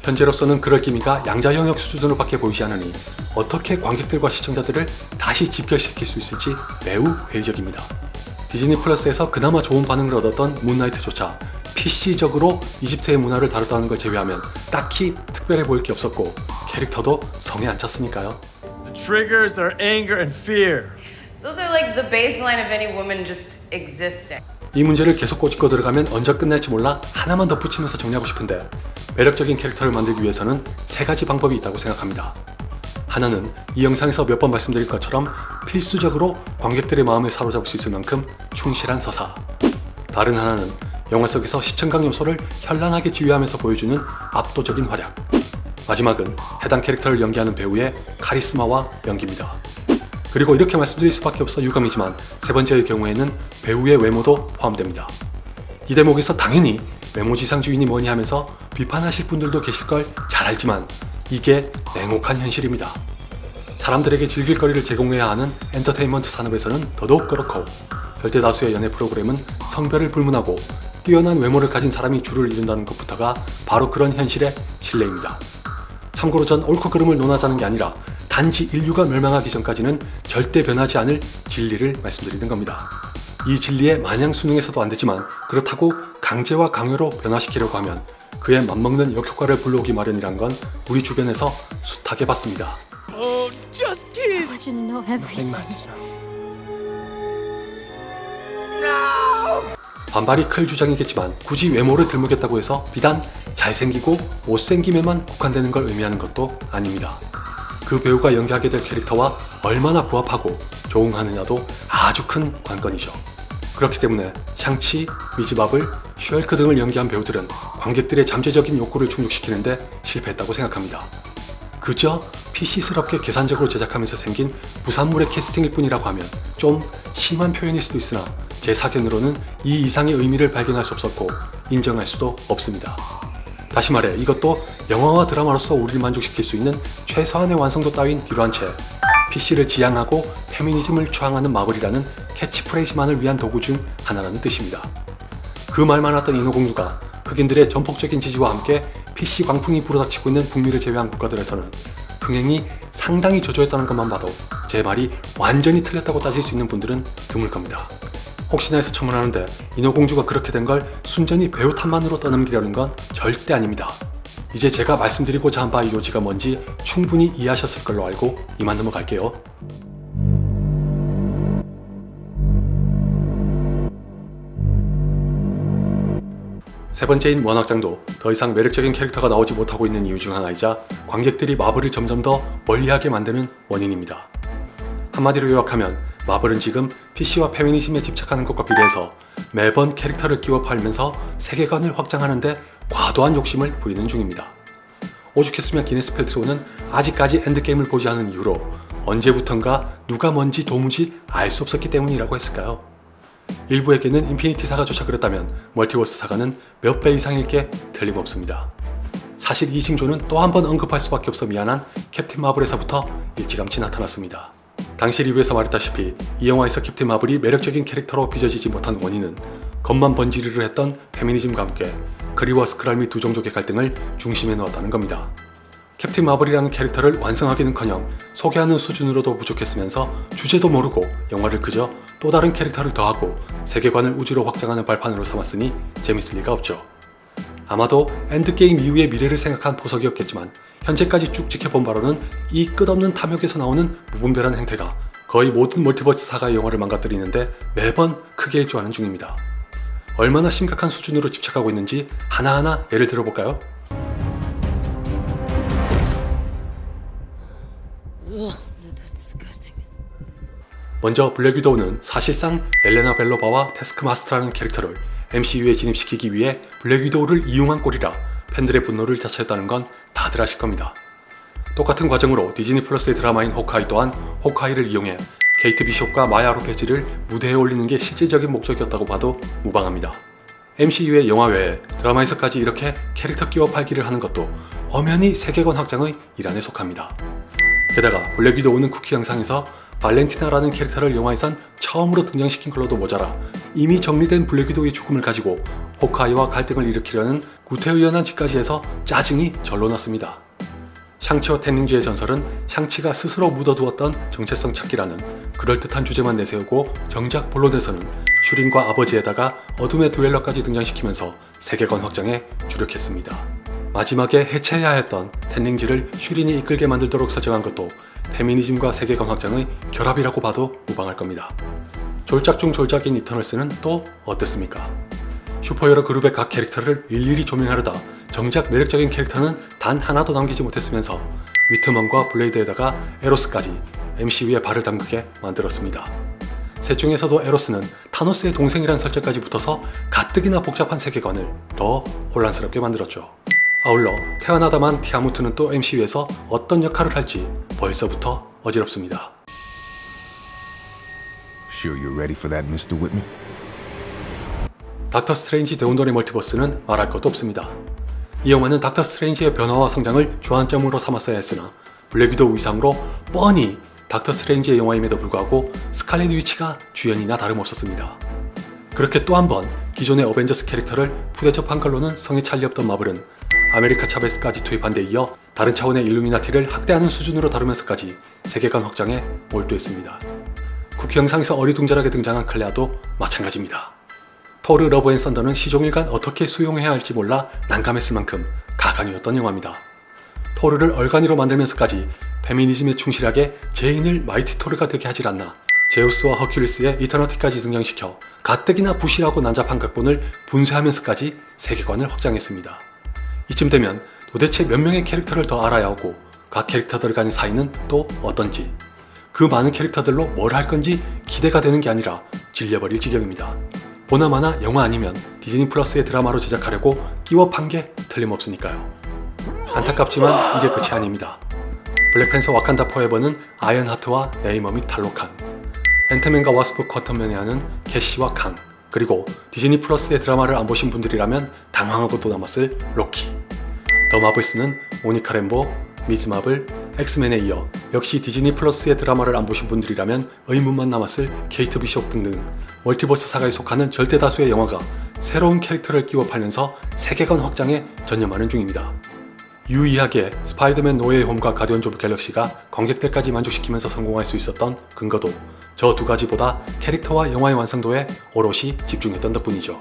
현재로서는 그럴 기미가 양자 영역 수준으로 밖에 보이지 않으니 어떻게 관객들과 시청자들을 다시 집결시킬 수 있을지 매우 회의적입니다. 디즈니 플러스에서 그나마 좋은 반응을 얻었던 문나이트조차 PC적으로 이집트의 문화를 다뤘다는 걸 제외하면 딱히 특별해 보일 게 없었고 캐릭터도 성에 안 찼으니까요. The triggers are anger and fear. Those are like the baseline of any woman just existing. 이 문제를 계속 꼬집고 들어가면 언제 끝날지 몰라 하나만 덧붙이면서 정리하고 싶은데 매력적인 캐릭터를 만들기 위해서는 세 가지 방법이 있다고 생각합니다. 하나는 이 영상에서 몇 번 말씀드린 것처럼 필수적으로 관객들의 마음을 사로잡을 수 있을 만큼 충실한 서사. 다른 하나는 영화 속에서 시청각 요소를 현란하게 지휘하면서 보여주는 압도적인 활약. 마지막은 해당 캐릭터를 연기하는 배우의 카리스마와 연기입니다. 그리고 이렇게 말씀드릴 수밖에 없어 유감이지만 세 번째의 경우에는 배우의 외모도 포함됩니다. 이 대목에서 당연히 외모지상주의니 뭐니 하면서 비판하실 분들도 계실 걸 잘 알지만 이게 냉혹한 현실입니다. 사람들에게 즐길 거리를 제공해야 하는 엔터테인먼트 산업에서는 더더욱 그렇고 절대 다수의 연애 프로그램은 성별을 불문하고 뛰어난 외모를 가진 사람이 주를 이룬다는 것부터가 바로 그런 현실의 실례입니다. 참고로 전 옳고 그름을 논하자는 게 아니라 단지 인류가 멸망하기 전까지는 절대 변하지 않을 진리를 말씀드리는 겁니다. 이 진리에 마냥 순응해서도 안 되지만 그렇다고 강제와 강요로 변화시키려고 하면 그에 맞먹는 역효과를 불러오기 마련이란 건 우리 주변에서 숱하게 봤습니다. Just kiss. I didn't know everything. 반발이 클 주장이겠지만 굳이 외모를 들먹였다고 해서 비단 잘생기고 못생김에만 국한되는 걸 의미하는 것도 아닙니다. 그 배우가 연기하게 될 캐릭터와 얼마나 부합하고 조응하느냐도 아주 큰 관건이죠. 그렇기 때문에 샹치, 미즈 마블, 슈헬크 등을 연기한 배우들은 관객들의 잠재적인 욕구를 충족시키는데 실패했다고 생각합니다. 그저 PC스럽게 계산적으로 제작하면서 생긴 부산물의 캐스팅일 뿐이라고 하면 좀 심한 표현일 수도 있으나 제 사견으로는 이 이상의 의미를 발견할 수 없었고 인정할 수도 없습니다. 다시 말해 이것도 영화와 드라마로서 우리를 만족시킬 수 있는 최소한의 완성도 따윈 뒤로한 채 PC를 지향하고 페미니즘을 추앙하는 마블이라는 캐치프레이즈만을 위한 도구 중 하나라는 뜻입니다. 그 말 많았던 인어공주가 흑인들의 전폭적인 지지와 함께 PC 광풍이 불어닥치고 있는 북미를 제외한 국가들에서는 흥행이 상당히 저조했다는 것만 봐도 제 말이 완전히 틀렸다고 따질 수 있는 분들은 드물 겁니다. 혹시나 해서 첨언하는데 인어공주가 그렇게 된 걸 순전히 배우 탓만으로 떠넘기려는 건 절대 아닙니다. 이제 제가 말씀드리고자 한 바의 요지가 뭔지 충분히 이해하셨을 걸로 알고 이만 넘어갈게요. 세 번째인 원확장도 더 이상 매력적인 캐릭터가 나오지 못하고 있는 이유 중 하나이자 관객들이 마블을 점점 더 멀리하게 만드는 원인입니다. 한마디로 요약하면 마블은 지금 PC와 페미니즘에 집착하는 것과 비례해서 매번 캐릭터를 끼워 팔면서 세계관을 확장하는데 과도한 욕심을 부리는 중입니다. 오죽했으면 기네스 펠트로는 아직까지 엔드게임을 보지 않은 이후로 언제부턴가 누가 뭔지 도무지 알 수 없었기 때문이라고 했을까요? 일부에게는 인피니티사가 조차 그랬다면 멀티버스 사가는 몇 배 이상일 게 틀림없습니다. 사실 이 징조는 또 한 번 언급할 수밖에 없어 미안한 캡틴 마블에서부터 일찌감치 나타났습니다. 당시 리뷰에서 말했다시피 이 영화에서 캡틴 마블이 매력적인 캐릭터로 빚어지지 못한 원인은 겉만 번지르르 했던 페미니즘과 함께 그리와 스크랄 및 두 종족의 갈등을 중심에 놓았다는 겁니다. 캡틴 마블이라는 캐릭터를 완성하기는커녕 소개하는 수준으로도 부족했으면서 주제도 모르고 영화를 그저 또 다른 캐릭터를 더하고 세계관을 우주로 확장하는 발판으로 삼았으니 재밌을 리가 없죠. 아마도 엔드게임 이후의 미래를 생각한 포석이었겠지만 현재까지 쭉 지켜본 바로는 이 끝없는 탐욕에서 나오는 무분별한 행태가 거의 모든 멀티버스사가의 영화를 망가뜨리는데 매번 크게 일조하는 중입니다. 얼마나 심각한 수준으로 집착하고 있는지 하나하나 예를 들어볼까요? 먼저 블랙 위도우는 사실상 엘레나 벨로바와 태스크마스터라는 캐릭터를 MCU에 진입시키기 위해 블랙 위도우를 이용한 꼴이라 팬들의 분노를 자초했다는 건 다들 아실 겁니다. 똑같은 과정으로 디즈니 플러스의 드라마인 호크아이 또한 호크아이를 이용해 케이트 비숍과 마야 로페즈를 무대에 올리는 게 실질적인 목적이었다고 봐도 무방합니다. MCU의 영화 외에 드라마에서까지 이렇게 캐릭터 끼워 팔기를 하는 것도 엄연히 세계관 확장의 일환에 속합니다. 게다가 블랙 위도우는 쿠키 영상에서 발렌티나라는 캐릭터를 영화에선 처음으로 등장시킨 걸로도 모자라 이미 정리된 블랙 위도우의 죽음을 가지고 호크아이와 갈등을 일으키려는 구태의연한 짓까지 해서 짜증이 절로 났습니다. 샹치와 텐닝즈의 전설은 샹치가 스스로 묻어두었던 정체성 찾기라는 그럴듯한 주제만 내세우고 정작 본론에서는 슈린과 아버지에다가 어둠의 듀엘러까지 등장시키면서 세계관 확장에 주력했습니다. 마지막에 해체해야 했던 텐닝즈를 슈린이 이끌게 만들도록 설정한 것도 페미니즘과 세계관 확장의 결합이라고 봐도 무방할 겁니다. 졸작 중 졸작인 이터널스는 또 어땠습니까? 슈퍼히어로 그룹의 각 캐릭터를 일일이 조명하려다 정작 매력적인 캐릭터는 단 하나도 남기지 못했으면서 위트먼과 블레이드에다가 에로스까지 MCU에 발을 담그게 만들었습니다. 셋 중에서도 에로스는 타노스의 동생이란 설정까지 붙어서 가뜩이나 복잡한 세계관을 더 혼란스럽게 만들었죠. 아울러 태어나다만 티아무트는 또 MCU에서 어떤 역할을 할지 벌써부터 어지럽습니다. Sure you're ready for that, Mr. Whitman? 닥터 스트레인지 대운돈의 멀티버스는 말할 것도 없습니다. 이 영화는 닥터 스트레인지의 변화와 성장을 주안점으로 삼았어야 했으나 블랙 위도우 이상으로 뻔히 닥터 스트레인지의 영화임에도 불구하고 스칼렛 위치가 주연이나 다름없었습니다. 그렇게 또 한 번 기존의 어벤져스 캐릭터를 푸대접한 걸로는 성에 찰리 없던 마블은 아메리카 차베스까지 투입한 데 이어 다른 차원의 일루미나티를 학대하는 수준으로 다루면서까지 세계관 확장에 몰두했습니다. 쿠키 영상에서 어리둥절하게 등장한 클레아도 마찬가지입니다. 토르 러브 앤 썬더는 시종일관 어떻게 수용해야 할지 몰라 난감했을 만큼 가관이었던 영화입니다. 토르를 얼간이로 만들면서까지 페미니즘에 충실하게 제인을 마이티 토르가 되게 하질 않나 제우스와 허큘리스의 이터너티까지 등장시켜 가뜩이나 부실하고 난잡한 각본을 분쇄하면서까지 세계관을 확장했습니다. 이쯤 되면 도대체 몇 명의 캐릭터를 더 알아야 하고 각 캐릭터들 간의 사이는 또 어떤지 그 많은 캐릭터들로 뭘 할 건지 기대가 되는 게 아니라 질려버릴 지경입니다. 보나마나 영화 아니면 디즈니 플러스의 드라마로 제작하려고 끼워 판 게 틀림없으니까요. 안타깝지만 이게 끝이 아닙니다. 블랙팬서 와칸다 포에버는 아이언하트와 네이머 및 탈로칸, 앤트맨과 와스프 쿼터맨이하는 캐시와 강, 그리고 디즈니 플러스의 드라마를 안 보신 분들이라면 당황하고 또 남았을 로키, 더 마블스는 모니카 램보, 미즈 마블, 엑스맨에 이어 역시 디즈니 플러스의 드라마를 안 보신 분들이라면 의문만 남았을 케이트 비숍 등등 멀티버스 사가에 속하는 절대 다수의 영화가 새로운 캐릭터를 끼워 팔면서 세계관 확장에 전념하는 중입니다. 유의하게 스파이더맨 노웨이 홈과 가디언즈 오브 갤럭시가 관객들까지 만족시키면서 성공할 수 있었던 근거도 저 두 가지보다 캐릭터와 영화의 완성도에 오롯이 집중했던 덕분이죠.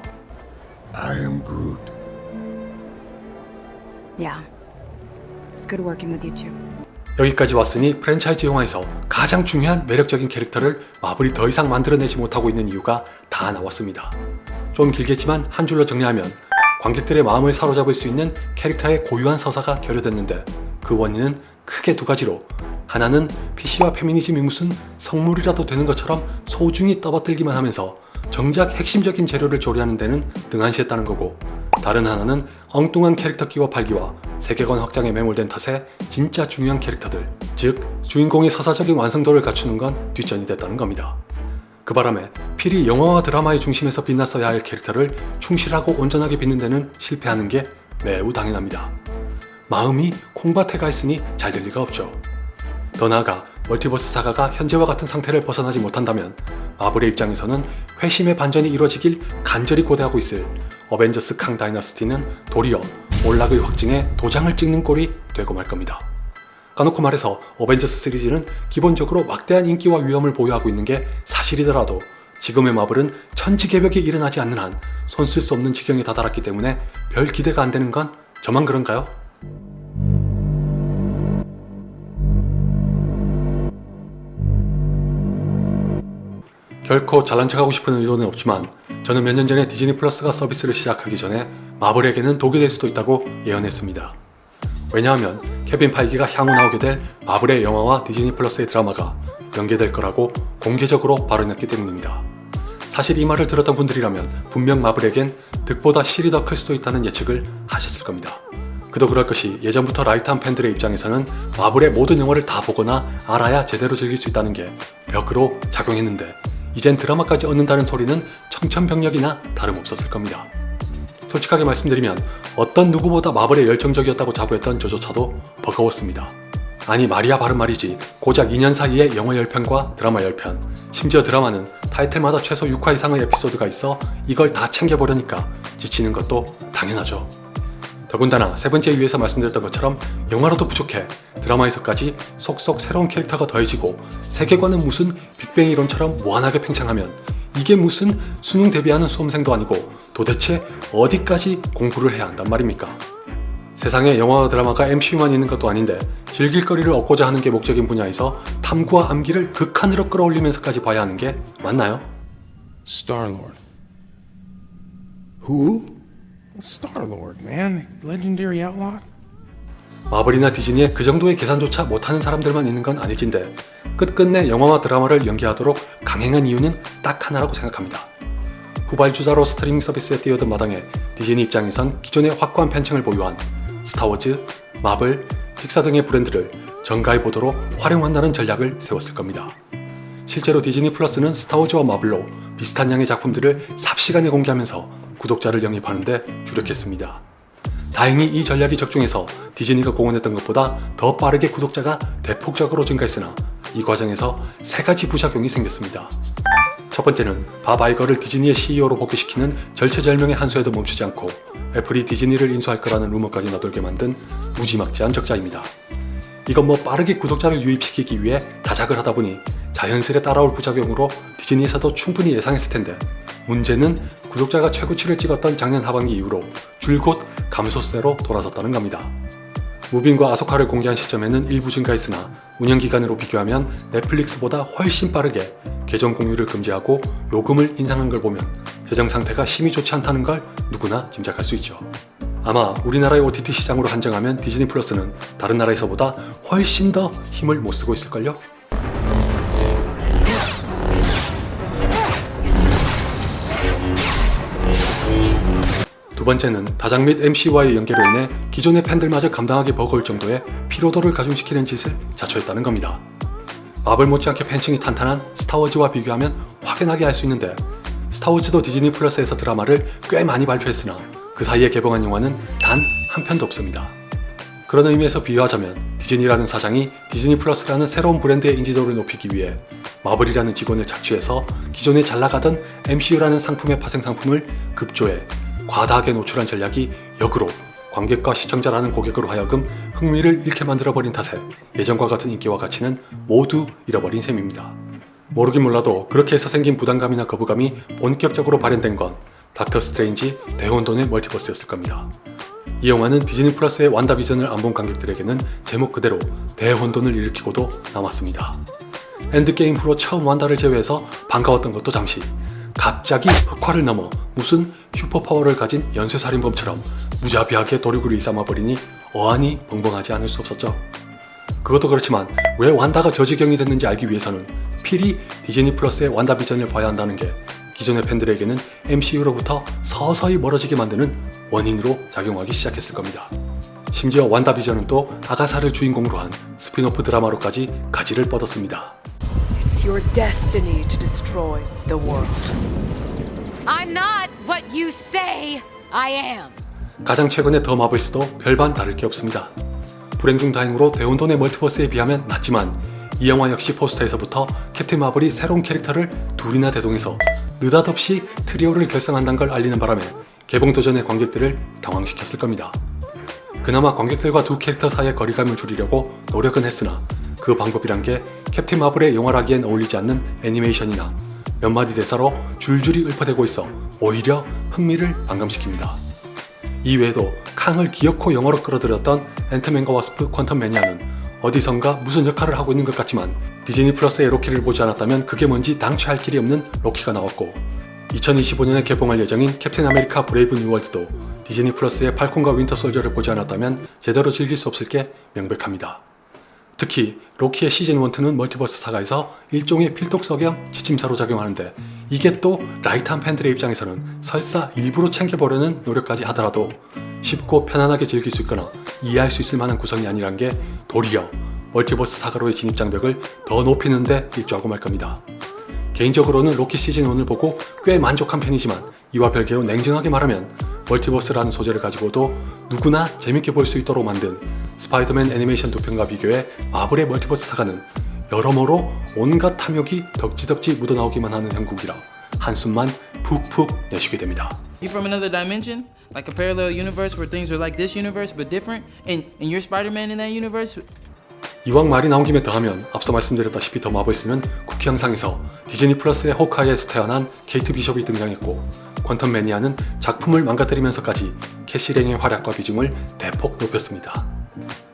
I am Groot. Yeah. It's good working with you too. 여기까지 왔으니 프랜차이즈 영화에서 가장 중요한 매력적인 캐릭터를 마블이 더 이상 만들어내지 못하고 있는 이유가 다 나왔습니다. 좀 길겠지만 한 줄로 정리하면 관객들의 마음을 사로잡을 수 있는 캐릭터의 고유한 서사가 결여됐는데 그 원인은 크게 두 가지로, 하나는 PC와 페미니즘이 무슨 성물이라도 되는 것처럼 소중히 떠받들기만 하면서 정작 핵심적인 재료를 조리하는 데는 등한시했다는 거고, 다른 하나는 엉뚱한 캐릭터 끼워 팔기와 세계관 확장에 매몰된 탓에 진짜 중요한 캐릭터들, 즉 주인공의 서사적인 완성도를 갖추는 건 뒷전이 됐다는 겁니다. 그 바람에 필히 영화와 드라마의 중심에서 빛났어야 할 캐릭터를 충실하고 온전하게 빚는 데는 실패하는 게 매우 당연합니다. 마음이 콩밭에 가 있으니 잘 될 리가 없죠. 더 나아가 멀티버스 사가가 현재와 같은 상태를 벗어나지 못한다면 마블의 입장에서는 회심의 반전이 이루어지길 간절히 고대하고 있을 어벤져스 캉 다이너스티는 도리어 몰락의 확증에 도장을 찍는 꼴이 되고 말 겁니다. 까놓고 말해서 어벤져스 시리즈는 기본적으로 막대한 인기와 위험을 보유하고 있는 게 사실이더라도 지금의 마블은 천지개벽이 일어나지 않는 한 손 쓸 수 없는 지경에 다다랐기 때문에 별 기대가 안 되는 건 저만 그런가요? 결코 잘난 척하고 싶은 의도는 없지만 저는 몇 년 전에 디즈니 플러스가 서비스를 시작하기 전에 마블에게는 독이 될 수도 있다고 예언했습니다. 왜냐하면 케빈 파이기가 향후 나오게 될 마블의 영화와 디즈니 플러스의 드라마가 연계될 거라고 공개적으로 발언했기 때문입니다. 사실 이 말을 들었던 분들이라면 분명 마블에겐 득보다 실이 더 클 수도 있다는 예측을 하셨을 겁니다. 그도 그럴 것이 예전부터 라이트한 팬들의 입장에서는 마블의 모든 영화를 다 보거나 알아야 제대로 즐길 수 있다는 게 벽으로 작용했는데 이젠 드라마까지 얻는다는 소리는 청천벽력이나 다름없었을 겁니다. 솔직하게 말씀드리면 어떤 누구보다 마블에 열정적이었다고 자부했던 저조차도 버거웠습니다. 아니 말이야 바른 말이지, 고작 2년 사이에 영화 10편과 드라마 10편, 심지어 드라마는 타이틀마다 최소 6화 이상의 에피소드가 있어 이걸 다 챙겨보려니까 지치는 것도 당연하죠. 더군다나 세 번째 이유에서 말씀드렸던 것처럼 영화로도 부족해 드라마에서까지 속속 새로운 캐릭터가 더해지고 세계관은 무슨 빅뱅 이론처럼 무한하게 팽창하면 이게 무슨 수능 대비하는 수험생도 아니고 도대체 어디까지 공부를 해야 한단 말입니까? 세상에 영화와 드라마가 MCU만 있는 것도 아닌데 즐길 거리를 얻고자 하는 게 목적인 분야에서 탐구와 암기를 극한으로 끌어올리면서까지 봐야 하는 게 맞나요? Star-Lord. Who? Star-Lord, man. Legendary outlaw. 마블이나 디즈니에 그 정도의 계산조차 못하는 사람들만 있는 건 아닐진데 끝끝내 영화와 드라마를 연계하도록 강행한 이유는 딱 하나라고 생각합니다. 후발주자로 스트리밍 서비스에 뛰어든 마당에 디즈니 입장에선 기존의 확고한 팬층을 보유한 스타워즈, 마블, 픽사 등의 브랜드를 정가의 보도로 활용한다는 전략을 세웠을 겁니다. 실제로 디즈니 플러스는 스타워즈와 마블로 비슷한 양의 작품들을 삽시간에 공개하면서 구독자를 영입하는데 주력했습니다. 다행히 이 전략이 적중해서 디즈니가 공언했던 것보다 더 빠르게 구독자가 대폭적으로 증가했으나 이 과정에서 세 가지 부작용이 생겼습니다. 첫 번째는 밥 아이거를 디즈니의 CEO로 복귀시키는 절체절명의 한 수에도 멈추지 않고 애플이 디즈니를 인수할 거라는 루머까지 나돌게 만든 무지막지한 적자입니다. 이건 뭐 빠르게 구독자를 유입시키기 위해 다작을 하다 보니 자연스레 따라올 부작용으로 디즈니에서도 충분히 예상했을 텐데 문제는 구독자가 최고치를 찍었던 작년 하반기 이후로 줄곧 감소세로 돌아섰다는 겁니다. 무빈과 아소카를 공개한 시점에는 일부 증가했으나 운영기간으로 비교하면 넷플릭스보다 훨씬 빠르게 계정 공유를 금지하고 요금을 인상한 걸 보면 재정 상태가 심히 좋지 않다는 걸 누구나 짐작할 수 있죠. 아마 우리나라의 OTT 시장으로 한정하면 디즈니 플러스는 다른 나라에서보다 훨씬 더 힘을 못 쓰고 있을걸요? 두 두 번째는 다작 및 MC와의 연계로 인해 기존의 팬들마저 감당하기 버거울 정도의 피로도를 가중시키는 짓을 자초했다는 겁니다. 마블 못지않게 팬층이 탄탄한 스타워즈와 비교하면 확연하게 알 수 있는데, 스타워즈도 디즈니 플러스에서 드라마를 꽤 많이 발표했으나 그 사이에 개봉한 영화는 단 한 편도 없습니다. 그런 의미에서 비유하자면 디즈니라는 사장이 디즈니 플러스라는 새로운 브랜드의 인지도를 높이기 위해 마블이라는 직원을 착취해서 기존에 잘 나가던 MCU라는 상품의 파생 상품을 급조해 과다하게 노출한 전략이 역으로 관객과 시청자라는 고객으로 하여금 흥미를 잃게 만들어버린 탓에 예전과 같은 인기와 가치는 모두 잃어버린 셈입니다. 모르긴 몰라도 그렇게 해서 생긴 부담감이나 거부감이 본격적으로 발현된 건 닥터 스트레인지 대혼돈의 멀티버스였을 겁니다. 이 영화는 디즈니 플러스의 완다비전을 안 본 관객들에게는 제목 그대로 대혼돈을 일으키고도 남았습니다. 엔드게임 후로 처음 완다를 제외해서 반가웠던 것도 잠시, 갑자기 흑화를 넘어 무슨 슈퍼파워를 가진 연쇄살인범처럼 무자비하게 도륙을 일삼아버리니 어안이 벙벙하지 않을 수 없었죠. 그것도 그렇지만 왜 완다가 저지경이 됐는지 알기 위해서는 필히 디즈니 플러스의 완다비전을 봐야 한다는 게 기존의 팬들에게는 MCU로부터 서서히 멀어지게 만드는 원인으로 작용하기 시작했을 겁니다. 심지어 완다비전은 또 아가사를 주인공으로 한 스핀오프 드라마로까지 가지를 뻗었습니다. It's your destiny to destroy the world. I'm not what you say I am. 가장 최근의 더 마블스도 별반 다를 게 없습니다. 불행 중 다행으로 대혼돈의 멀티버스에 비하면 낫지만 이 영화 역시 포스터에서부터 캡틴 마블이 새로운 캐릭터를 둘이나 대동해서 느닷없이 트리오를 결성한다는 걸 알리는 바람에 개봉 도전의 관객들을 당황시켰을 겁니다. 그나마 관객들과 두 캐릭터 사이의 거리감을 줄이려고 노력은 했으나 그 방법이란 게 캡틴 마블의 영화라기엔 어울리지 않는 애니메이션이나 몇 마디 대사로 줄줄이 읊어대고 있어 오히려 흥미를 반감시킵니다. 이외에도 캉을 기어코 영화로 끌어들였던 앤트맨과 와스프 퀀텀 매니아는 어디선가 무슨 역할을 하고 있는 것 같지만 디즈니 플러스의 로키를 보지 않았다면 그게 뭔지 당최 할 길이 없는 로키가 나왔고, 2025년에 개봉할 예정인 캡틴 아메리카 브레이브 뉴월드도 디즈니 플러스의 팔콘과 윈터 솔저를 보지 않았다면 제대로 즐길 수 없을 게 명백합니다. 특히 로키의 시즌 1,2는 멀티버스 사가에서 일종의 필독서경 지침사로 작용하는데, 이게 또 라이트한 팬들의 입장에서는 설사 일부러 챙겨보려는 노력까지 하더라도 쉽고 편안하게 즐길 수 있거나 이해할 수 있을 만한 구성이 아니란 게 도리어 멀티버스 사가로의 진입장벽을 더 높이는 데 일조하고 말 겁니다. 개인적으로는 로키 시즌 1을 보고 꽤 만족한 편이지만 이와 별개로 냉정하게 말하면 멀티버스라는 소재를 가지고도 누구나 재밌게 볼 수 있도록 만든 스파이더맨 애니메이션 2편과 비교해 마블의 멀티버스 사가는 여러모로 온갖 탐욕이 덕지덕지 묻어나오기만 하는 형국이라 한숨만 푹푹 내쉬게 됩니다. You from another dimension? Like a parallel universe where things are like this universe but different? And you're Spider-Man in that universe? 이왕 말이 나온 김에 더하면 앞서 말씀드렸다시피 더 마블스는 쿠키 영상에서 디즈니 플러스의 호크아이에서 태어난 케이트 비숍이 등장했고, 퀀텀 매니아는 작품을 망가뜨리면서까지 캐시랭의 활약과 비중을 대폭 높였습니다.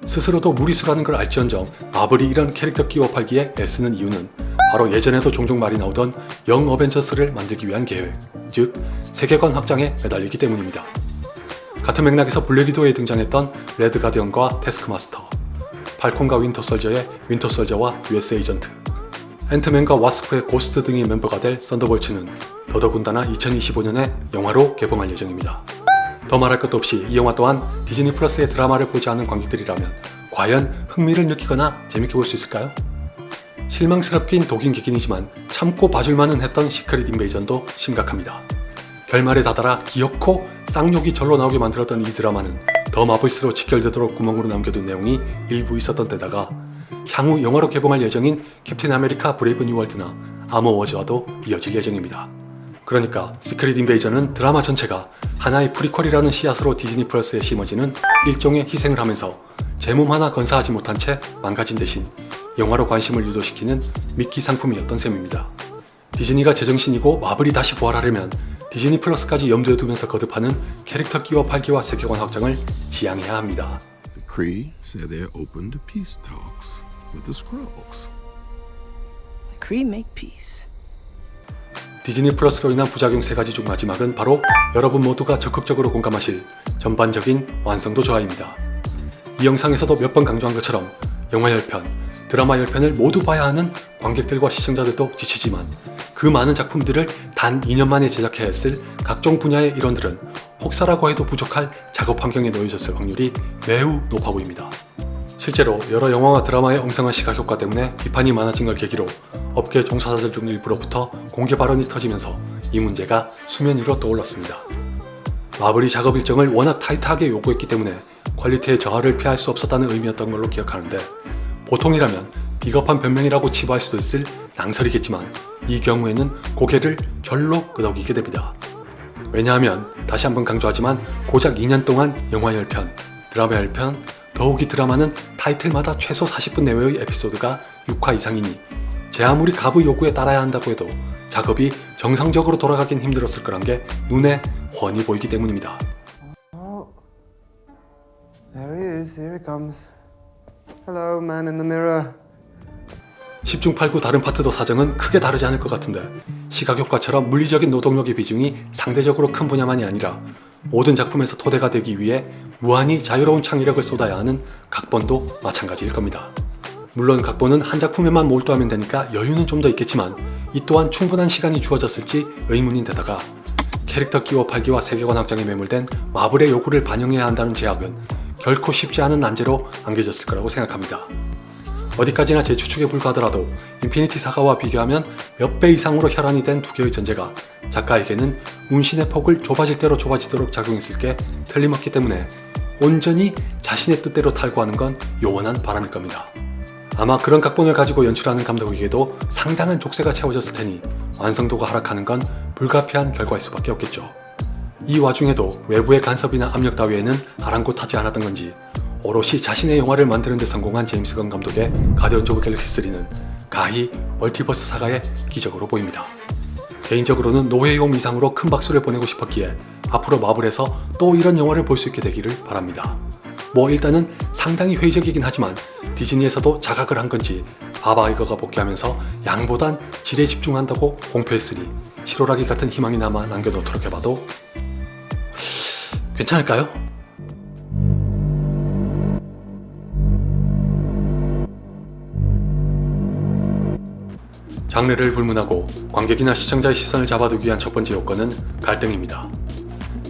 스스로도 무리수라는 걸 알지언정 마블이 이런 캐릭터 끼워 팔기에 애쓰는 이유는 바로 예전에도 종종 말이 나오던 영 어벤져스를 만들기 위한 계획, 즉 세계관 확장에 매달리기 때문입니다. 같은 맥락에서 블랙 위도우에 등장했던 레드 가디언과 태스크마스터, 팔콘과 윈터 솔저의 윈터 솔저와 US 에이전트, 앤트맨과 와스프의 고스트 등의 멤버가 될 썬더볼츠는 더더군다나 2025년에 영화로 개봉할 예정입니다. 더 말할 것도 없이 이 영화 또한 디즈니 플러스의 드라마를 보지 않은 관객들이라면 과연 흥미를 느끼거나 재밌게 볼 수 있을까요? 실망스럽긴 독인 기긴이지만 참고 봐줄만은 했던 시크릿 인베이전도 심각합니다. 결말에 다다라 기어코 쌍욕이 절로 나오게 만들었던 이 드라마는 더 마블스로 직결되도록 구멍으로 남겨둔 내용이 일부 있었던 데다가 향후 영화로 개봉할 예정인 캡틴 아메리카 브레이브 뉴월드나 아머워즈와도 이어질 예정입니다. 그러니까 시크릿 인베이전은 드라마 전체가 하나의 프리퀄이라는 씨앗으로 디즈니 플러스에 심어지는 일종의 희생을 하면서 제 몸 하나 건사하지 못한 채 망가진 대신 영화로 관심을 유도시키는 미끼 상품이었던 셈입니다. 디즈니가 제정신이고 마블이 다시 부활하려면 디즈니 플러스까지 염두에 두면서 거듭하는 캐릭터 끼워 팔기와 세계관 확장을 지향해야 합니다. The Kree said they're open to peace talks with the Skrulls. The Kree make peace. 디즈니 플러스로 인한 부작용 3가지 중 마지막은 바로 여러분 모두가 적극적으로 공감하실 전반적인 완성도 저하입니다. 이 영상에서도 몇 번 강조한 것처럼 영화 10편, 드라마 10편을 모두 봐야 하는 관객들과 시청자들도 지치지만 그 많은 작품들을 단 2년 만에 제작해야 했을 각종 분야의 일원들은 혹사라고 해도 부족할 작업 환경에 놓여졌을 확률이 매우 높아 보입니다. 실제로 여러 영화와 드라마의 엉성한 시각 효과 때문에 비판이 많아진 걸 계기로 업계 종사자들 중 일부로부터 공개 발언이 터지면서 이 문제가 수면 위로 떠올랐습니다. 마블이 작업 일정을 워낙 타이트하게 요구했기 때문에 퀄리티의 저하를 피할 수 없었다는 의미였던 걸로 기억하는데, 보통이라면 비겁한 변명이라고 치부할 수도 있을 낭설이겠지만 이 경우에는 고개를 절로 끄덕이게 됩니다. 왜냐하면 다시 한번 강조하지만 고작 2년 동안 영화 10편, 드라마 10편, 더욱이 드라마는 타이틀마다 최소 40분 내외의 에피소드가 6화 이상이니 제 아무리 갑의 요구에 따라야 한다고 해도 작업이 정상적으로 돌아가긴 힘들었을 거란 게 눈에 훤히 보이기 때문입니다. There he is. Here he comes. Hello, man in the mirror. 10중 8구 다른 파트도 사정은 크게 다르지 않을 것 같은데, 시각효과처럼 물리적인 노동력의 비중이 상대적으로 큰 분야만이 아니라 모든 작품에서 토대가 되기 위해 무한히 자유로운 창의력을 쏟아야 하는 각본도 마찬가지일 겁니다. 물론 각본은 한 작품에만 몰두하면 되니까 여유는 좀 더 있겠지만 이 또한 충분한 시간이 주어졌을지 의문인 데다가 캐릭터 끼워 팔기와 세계관 확장에 매몰된 마블의 요구를 반영해야 한다는 제약은 결코 쉽지 않은 난제로 안겨졌을 거라고 생각합니다. 어디까지나 제 추측에 불과하더라도 인피니티 사가와 비교하면 몇 배 이상으로 혈안이 된 두 개의 전제가 작가에게는 운신의 폭을 좁아질 대로 좁아지도록 작용했을 게 틀림없기 때문에 온전히 자신의 뜻대로 탈구하는 건 요원한 바람일 겁니다. 아마 그런 각본을 가지고 연출하는 감독에게도 상당한 족쇄가 채워졌을 테니 완성도가 하락하는 건 불가피한 결과일 수밖에 없겠죠. 이 와중에도 외부의 간섭이나 압력 따위에는 아랑곳하지 않았던 건지 오롯이 자신의 영화를 만드는 데 성공한 제임스 건 감독의 가디언즈 오브 갤럭시 3는 가히 멀티버스 사가의 기적으로 보입니다. 개인적으로는 노웨이홈 이상으로 큰 박수를 보내고 싶었기에 앞으로 마블에서 또 이런 영화를 볼 수 있게 되기를 바랍니다. 뭐 일단은 상당히 회의적이긴 하지만 디즈니에서도 자각을 한 건지 바바 이거가 복귀하면서 양보단 질에 집중한다고 공표했으니 실오라기 같은 희망이나마 남겨놓도록 해봐도 괜찮을까요? 장르를 불문하고 관객이나 시청자의 시선을 잡아두기 위한 첫 번째 요건은 갈등입니다.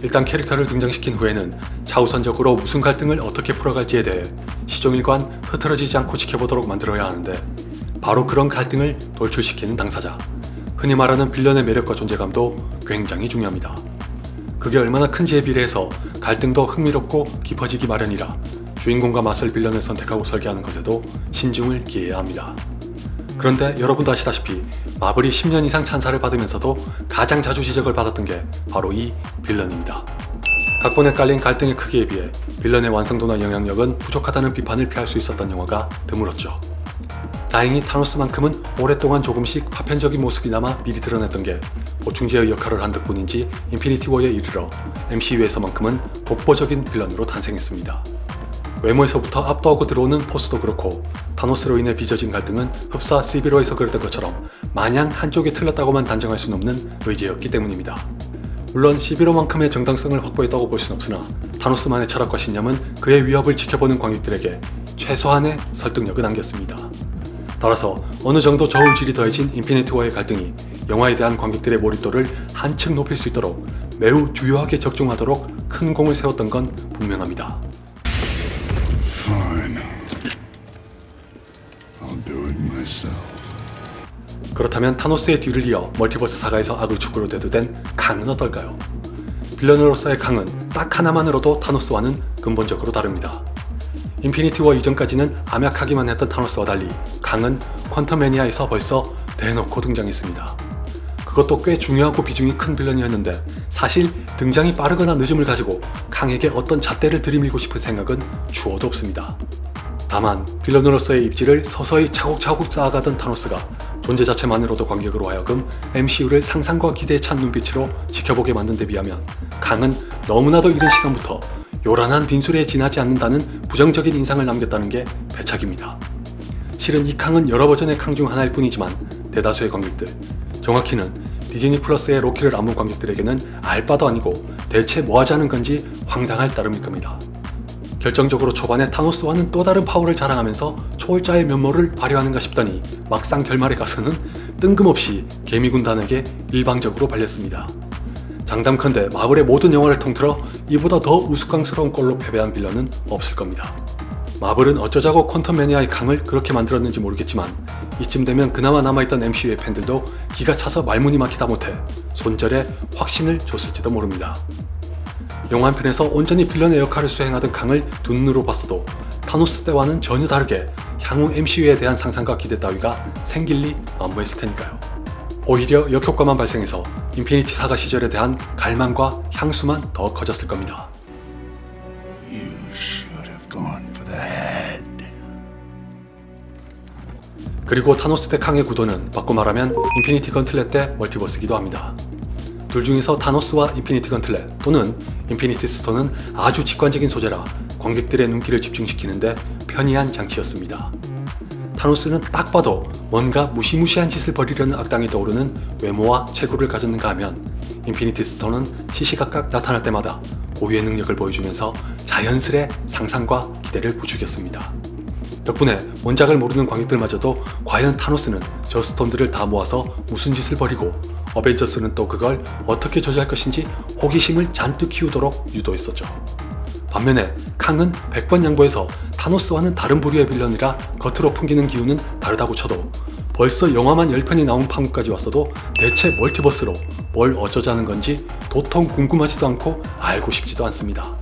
일단 캐릭터를 등장시킨 후에는 차우선적으로 무슨 갈등을 어떻게 풀어갈지에 대해 시종일관 흐트러지지 않고 지켜보도록 만들어야 하는데, 바로 그런 갈등을 돌출시키는 당사자, 흔히 말하는 빌런의 매력과 존재감도 굉장히 중요합니다. 그게 얼마나 큰지에 비례해서 갈등도 흥미롭고 깊어지기 마련이라 주인공과 맞설 빌런을 선택하고 설계하는 것에도 신중을 기해야 합니다. 그런데 여러분도 아시다시피 마블이 10년 이상 찬사를 받으면서도 가장 자주 지적을 받았던 게 바로 이 빌런입니다. 각본에 깔린 갈등의 크기에 비해 빌런의 완성도나 영향력은 부족하다는 비판을 피할 수 있었던 영화가 드물었죠. 다행히 타노스만큼은 오랫동안 조금씩 파편적인 모습이나마 미리 드러냈던 게 보충제의 역할을 한 덕분인지 인피니티 워에 이르러 MCU에서만큼은 독보적인 빌런으로 탄생했습니다. 외모에서부터 압도하고 들어오는 포스도 그렇고 타노스로 인해 빚어진 갈등은 흡사 시비로에서 그랬던 것처럼 마냥 한쪽이 틀렸다고만 단정할 수는 없는 의제였기 때문입니다. 물론 시비로만큼의 정당성을 확보했다고 볼 수는 없으나 타노스만의 철학과 신념은 그의 위협을 지켜보는 관객들에게 최소한의 설득력을 안겼습니다. 따라서 어느 정도 저울 질이 더해진 인피니티 워의 갈등이 영화에 대한 관객들의 몰입도를 한층 높일 수 있도록 매우 주요하게 적중하도록 큰 공을 세웠던 건 분명합니다. Fine. I'll do it myself. 그렇다면 타노스의 뒤를 이어 멀티버스 사가에서 악을 축구로 대두된 캉은 어떨까요? 빌런으로서의 캉은 딱 하나만으로도 타노스와는 근본적으로 다릅니다. 인피니티 워 이전까지는 암약하기만 했던 타노스와 달리 캉은 퀀텀매니아에서 벌써 대놓고 등장했습니다. 그것도 꽤 중요하고 비중이 큰 빌런이었는데 사실 등장이 빠르거나 늦음을 가지고 캉에게 어떤 잣대를 들이밀고 싶은 생각은 추호도 없습니다. 다만 빌런으로서의 입지를 서서히 차곡차곡 쌓아가던 타노스가 존재 자체만으로도 관객으로 하여금 MCU를 상상과 기대에 찬 눈빛으로 지켜보게 만든 데 비하면 캉은 너무나도 이른 시간부터 요란한 빈수레에 지나지 않는다는 부정적인 인상을 남겼다는 게 배착입니다. 실은 이 캉은 여러 버전의 캉 중 하나일 뿐이지만 대다수의 관객들, 정확히는 디즈니 플러스의 로키를 안 본 관객들에게는 알 바도 아니고 대체 뭐 하자는 건지 황당할 따름일 겁니다. 결정적으로 초반에 타노스와는 또 다른 파워를 자랑하면서 초월자의 면모를 발휘하는가 싶더니 막상 결말에 가서는 뜬금없이 개미군단에게 일방적으로 발렸습니다. 장담컨대 마블의 모든 영화를 통틀어 이보다 더 우스꽝스러운 꼴로 패배한 빌런은 없을 겁니다. 마블은 어쩌자고 퀀텀 매니아의 캉을 그렇게 만들었는지 모르겠지만 이쯤 되면 그나마 남아있던 MCU의 팬들도 기가 차서 말문이 막히다 못해 손절에 확신을 줬을지도 모릅니다. 영화 한 편에서 온전히 빌런의 역할을 수행하던 캉을 두 눈으로 봤어도 타노스 때와는 전혀 다르게 향후 MCU에 대한 상상과 기대 따위가 생길 리 만무했을 테니까요. 오히려 역효과만 발생해서 인피니티 사가 시절에 대한 갈망과 향수만 더 커졌을 겁니다. You should have gone for the head. 그리고 타노스 대 캉의 구도는 바꿔 말하면 인피니티 건틀렛 대 멀티버스기도 합니다. 둘 중에서 타노스와 인피니티 건틀렛 또는 인피니티 스톤은 아주 직관적인 소재라 관객들의 눈길을 집중시키는데 편이한 장치였습니다. 타노스는 딱 봐도 뭔가 무시무시한 짓을 벌이려는 악당이 떠오르는 외모와 체구를 가졌는가 하면 인피니티 스톤은 시시각각 나타날 때마다 고유의 능력을 보여주면서 자연스레 상상과 기대를 부추겼습니다. 덕분에 원작을 모르는 관객들마저도 과연 타노스는 저 스톤들을 다 모아서 무슨 짓을 벌이고 어벤져스는 또 그걸 어떻게 저지할 것인지 호기심을 잔뜩 키우도록 유도했었죠. 반면에 캉은 100번 양보해서 타노스와는 다른 부류의 빌런이라 겉으로 풍기는 기운은 다르다고 쳐도 벌써 영화만 10편이 나온 판국까지 왔어도 대체 멀티버스로 뭘 어쩌자는 건지 도통 궁금하지도 않고 알고 싶지도 않습니다.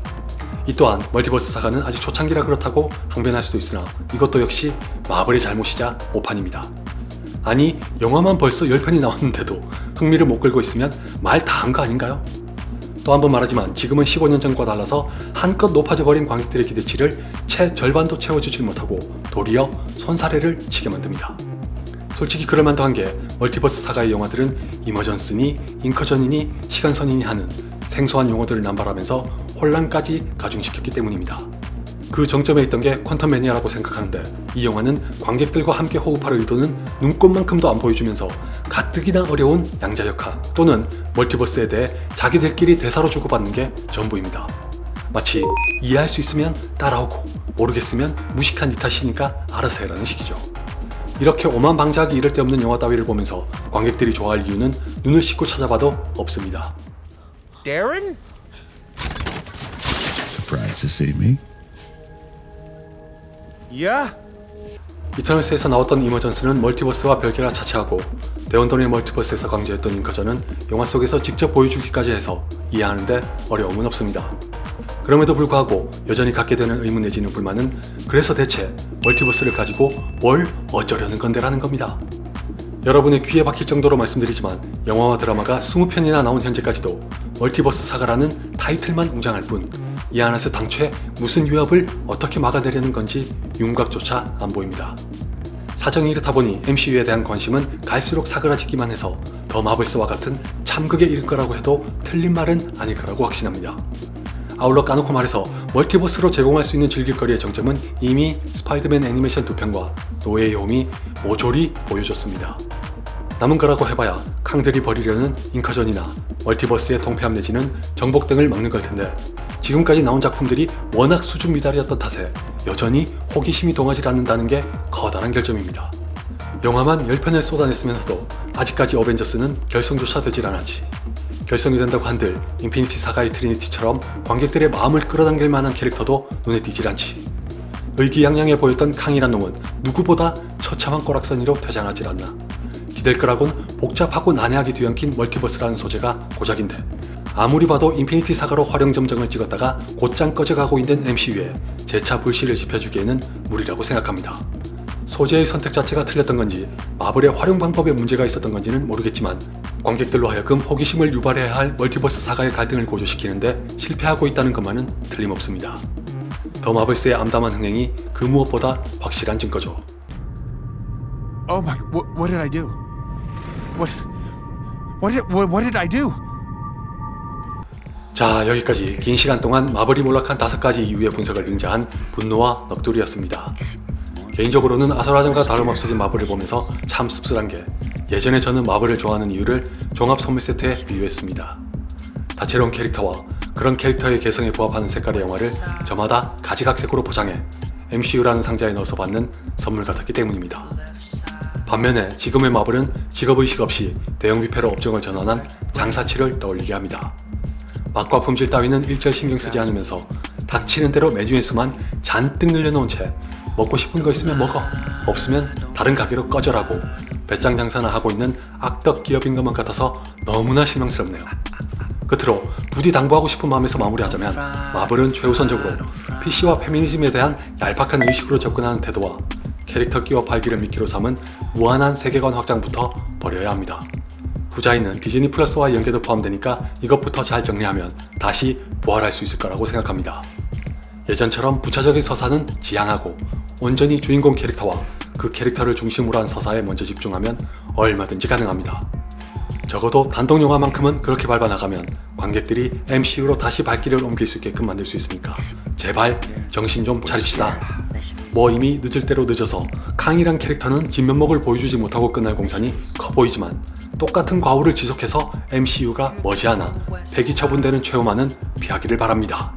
이 또한 멀티버스 사가는 아직 초창기라 그렇다고 항변할 수도 있으나 이것도 역시 마블의 잘못이자 오판입니다. 아니 영화만 벌써 10편이 나왔는데도 흥미를 못 끌고 있으면 말 다 한 거 아닌가요? 또 한 번 말하지만 지금은 15년 전과 달라서 한껏 높아져 버린 관객들의 기대치를 채 절반도 채워주질 못하고 도리어 손사래를 치게 만듭니다. 솔직히 그럴만도 한 게 멀티버스 사가의 영화들은 이머전스니 인커전이니 시간선이니 하는 생소한 용어들을 남발하면서 혼란까지 가중시켰기 때문입니다. 그 정점에 있던 게 퀀텀 매니아라고 생각하는데 이 영화는 관객들과 함께 호흡할 의도는 눈꼽만큼도 안 보여주면서 가뜩이나 어려운 양자역학 또는 멀티버스에 대해 자기들끼리 대사로 주고받는 게 전부입니다. 마치 이해할 수 있으면 따라오고 모르겠으면 무식한 네 탓이니까 알아서 해라는 식이죠. 이렇게 오만방자하기 이를 데 없는 영화 따위를 보면서 관객들이 좋아할 이유는 눈을 씻고 찾아봐도 없습니다. Darren? Surprised to see me? Yeah? 이터널스에서 나왔던 이머전스는 멀티버스와 별개라 차치하고 데온돈의 멀티버스에서 강조했던 인커전은 영화 속에서 직접 보여주기까지 해서 이해하는데 어려움은 없습니다. 그럼에도 불구하고 여전히 갖게 되는 의문 내지는 불만은 그래서 대체 멀티버스를 가지고 뭘 어쩌려는 건데라는 겁니다. 여러분의 귀에 박힐 정도로 말씀드리지만 영화와 드라마가 20편이나 나온 현재까지도 멀티버스 사가라는 타이틀만 웅장할 뿐 이 안에서 당최 무슨 위협을 어떻게 막아내려는 건지 윤곽조차 안 보입니다. 사정이 이렇다 보니 MCU에 대한 관심은 갈수록 사그라지기만 해서 더 마블스와 같은 참극에 이를 거라고 해도 틀린 말은 아닐 거라고 확신합니다. 아울러 까놓고 말해서 멀티버스로 제공할 수 있는 즐길거리의 정점은 이미 스파이더맨 애니메이션 2편과 노웨이 홈이 모조리 보여줬습니다. 남은 거라고 해봐야 캉들이 벌이려는 인커전이나 멀티버스의 통폐합 내지는 정복 등을 막는 걸 텐데 지금까지 나온 작품들이 워낙 수준 미달이었던 탓에 여전히 호기심이 동하지 않는다는 게 커다란 결점입니다. 영화만 10편을 쏟아냈으면서도 아직까지 어벤져스는 결성조차 되질 않았지. 결성이 된다고 한들 인피니티 사가의 트리니티처럼 관객들의 마음을 끌어당길 만한 캐릭터도 눈에 띄질 않지. 의기양양해 보였던 캉이란 놈은 누구보다 처참한 꼬락서니로 퇴장하질 않나. 기댈 거라곤 복잡하고 난해하게 뒤엉킨 멀티버스라는 소재가 고작인데 아무리 봐도 인피니티 사가로 활용점정을 찍었다가 곧장 꺼져가고 있는 MCU에 재차 불씨를 지펴주기에는 무리라고 생각합니다. 소재의 선택 자체가 틀렸던 건지 마블의 활용 방법에 문제가 있었던 건지는 모르겠지만 관객들로 하여금 호기심을 유발해야 할 멀티버스 사가의 갈등을 고조시키는데 실패하고 있다는 것만은 틀림없습니다. 더 마블스의 암담한 흥행이 그 무엇보다 확실한 증거죠. Oh my, what did I do? What did I do? 자, 여기까지 긴 시간 동안 마블이 몰락한 5가지 이유의 분석을 빙자한 분노와 넋두리였습니다. 개인적으로는 아수라장과 다름없어진 마블을 보면서 참 씁쓸한 게 예전에 저는 마블을 좋아하는 이유를 종합 선물 세트에 비유했습니다. 다채로운 캐릭터와 그런 캐릭터의 개성에 부합하는 색깔의 영화를 저마다 가지각색으로 포장해 MCU라는 상자에 넣어서 받는 선물 같았기 때문입니다. 반면에 지금의 마블은 직업의식 없이 대형 뷔페로 업종을 전환한 장사치를 떠올리게 합니다. 맛과 품질 따위는 일절 신경 쓰지 않으면서 닥치는 대로 메뉴의 수만 잔뜩 늘려놓은 채 먹고 싶은 거 있으면 먹어, 없으면 다른 가게로 꺼져라고 배짱 장사나 하고 있는 악덕 기업인 것만 같아서 너무나 실망스럽네요. 끝으로 부디 당부하고 싶은 마음에서 마무리하자면 마블은 최우선적으로 PC와 페미니즘에 대한 얄팍한 의식으로 접근하는 태도와 캐릭터 끼워 팔기를 미끼로 삼은 무한한 세계관 확장부터 버려야 합니다. 후자에는 디즈니 플러스와 연계도 포함되니까 이것부터 잘 정리하면 다시 부활할 수 있을 거라고 생각합니다. 예전처럼 부차적인 서사는 지양하고 온전히 주인공 캐릭터와 그 캐릭터를 중심으로 한 서사에 먼저 집중하면 얼마든지 가능합니다. 적어도 단독 영화만큼은 그렇게 밟아나가면 관객들이 MCU로 다시 발길을 옮길 수 있게끔 만들 수 있으니까 제발 정신 좀 차립시다. 뭐 이미 늦을 대로 늦어서 캉이란 캐릭터는 진면목을 보여주지 못하고 끝날 공산이 커 보이지만 똑같은 과오를 지속해서 MCU가 머지않아 폐기 처분되는 최후만은 피하기를 바랍니다.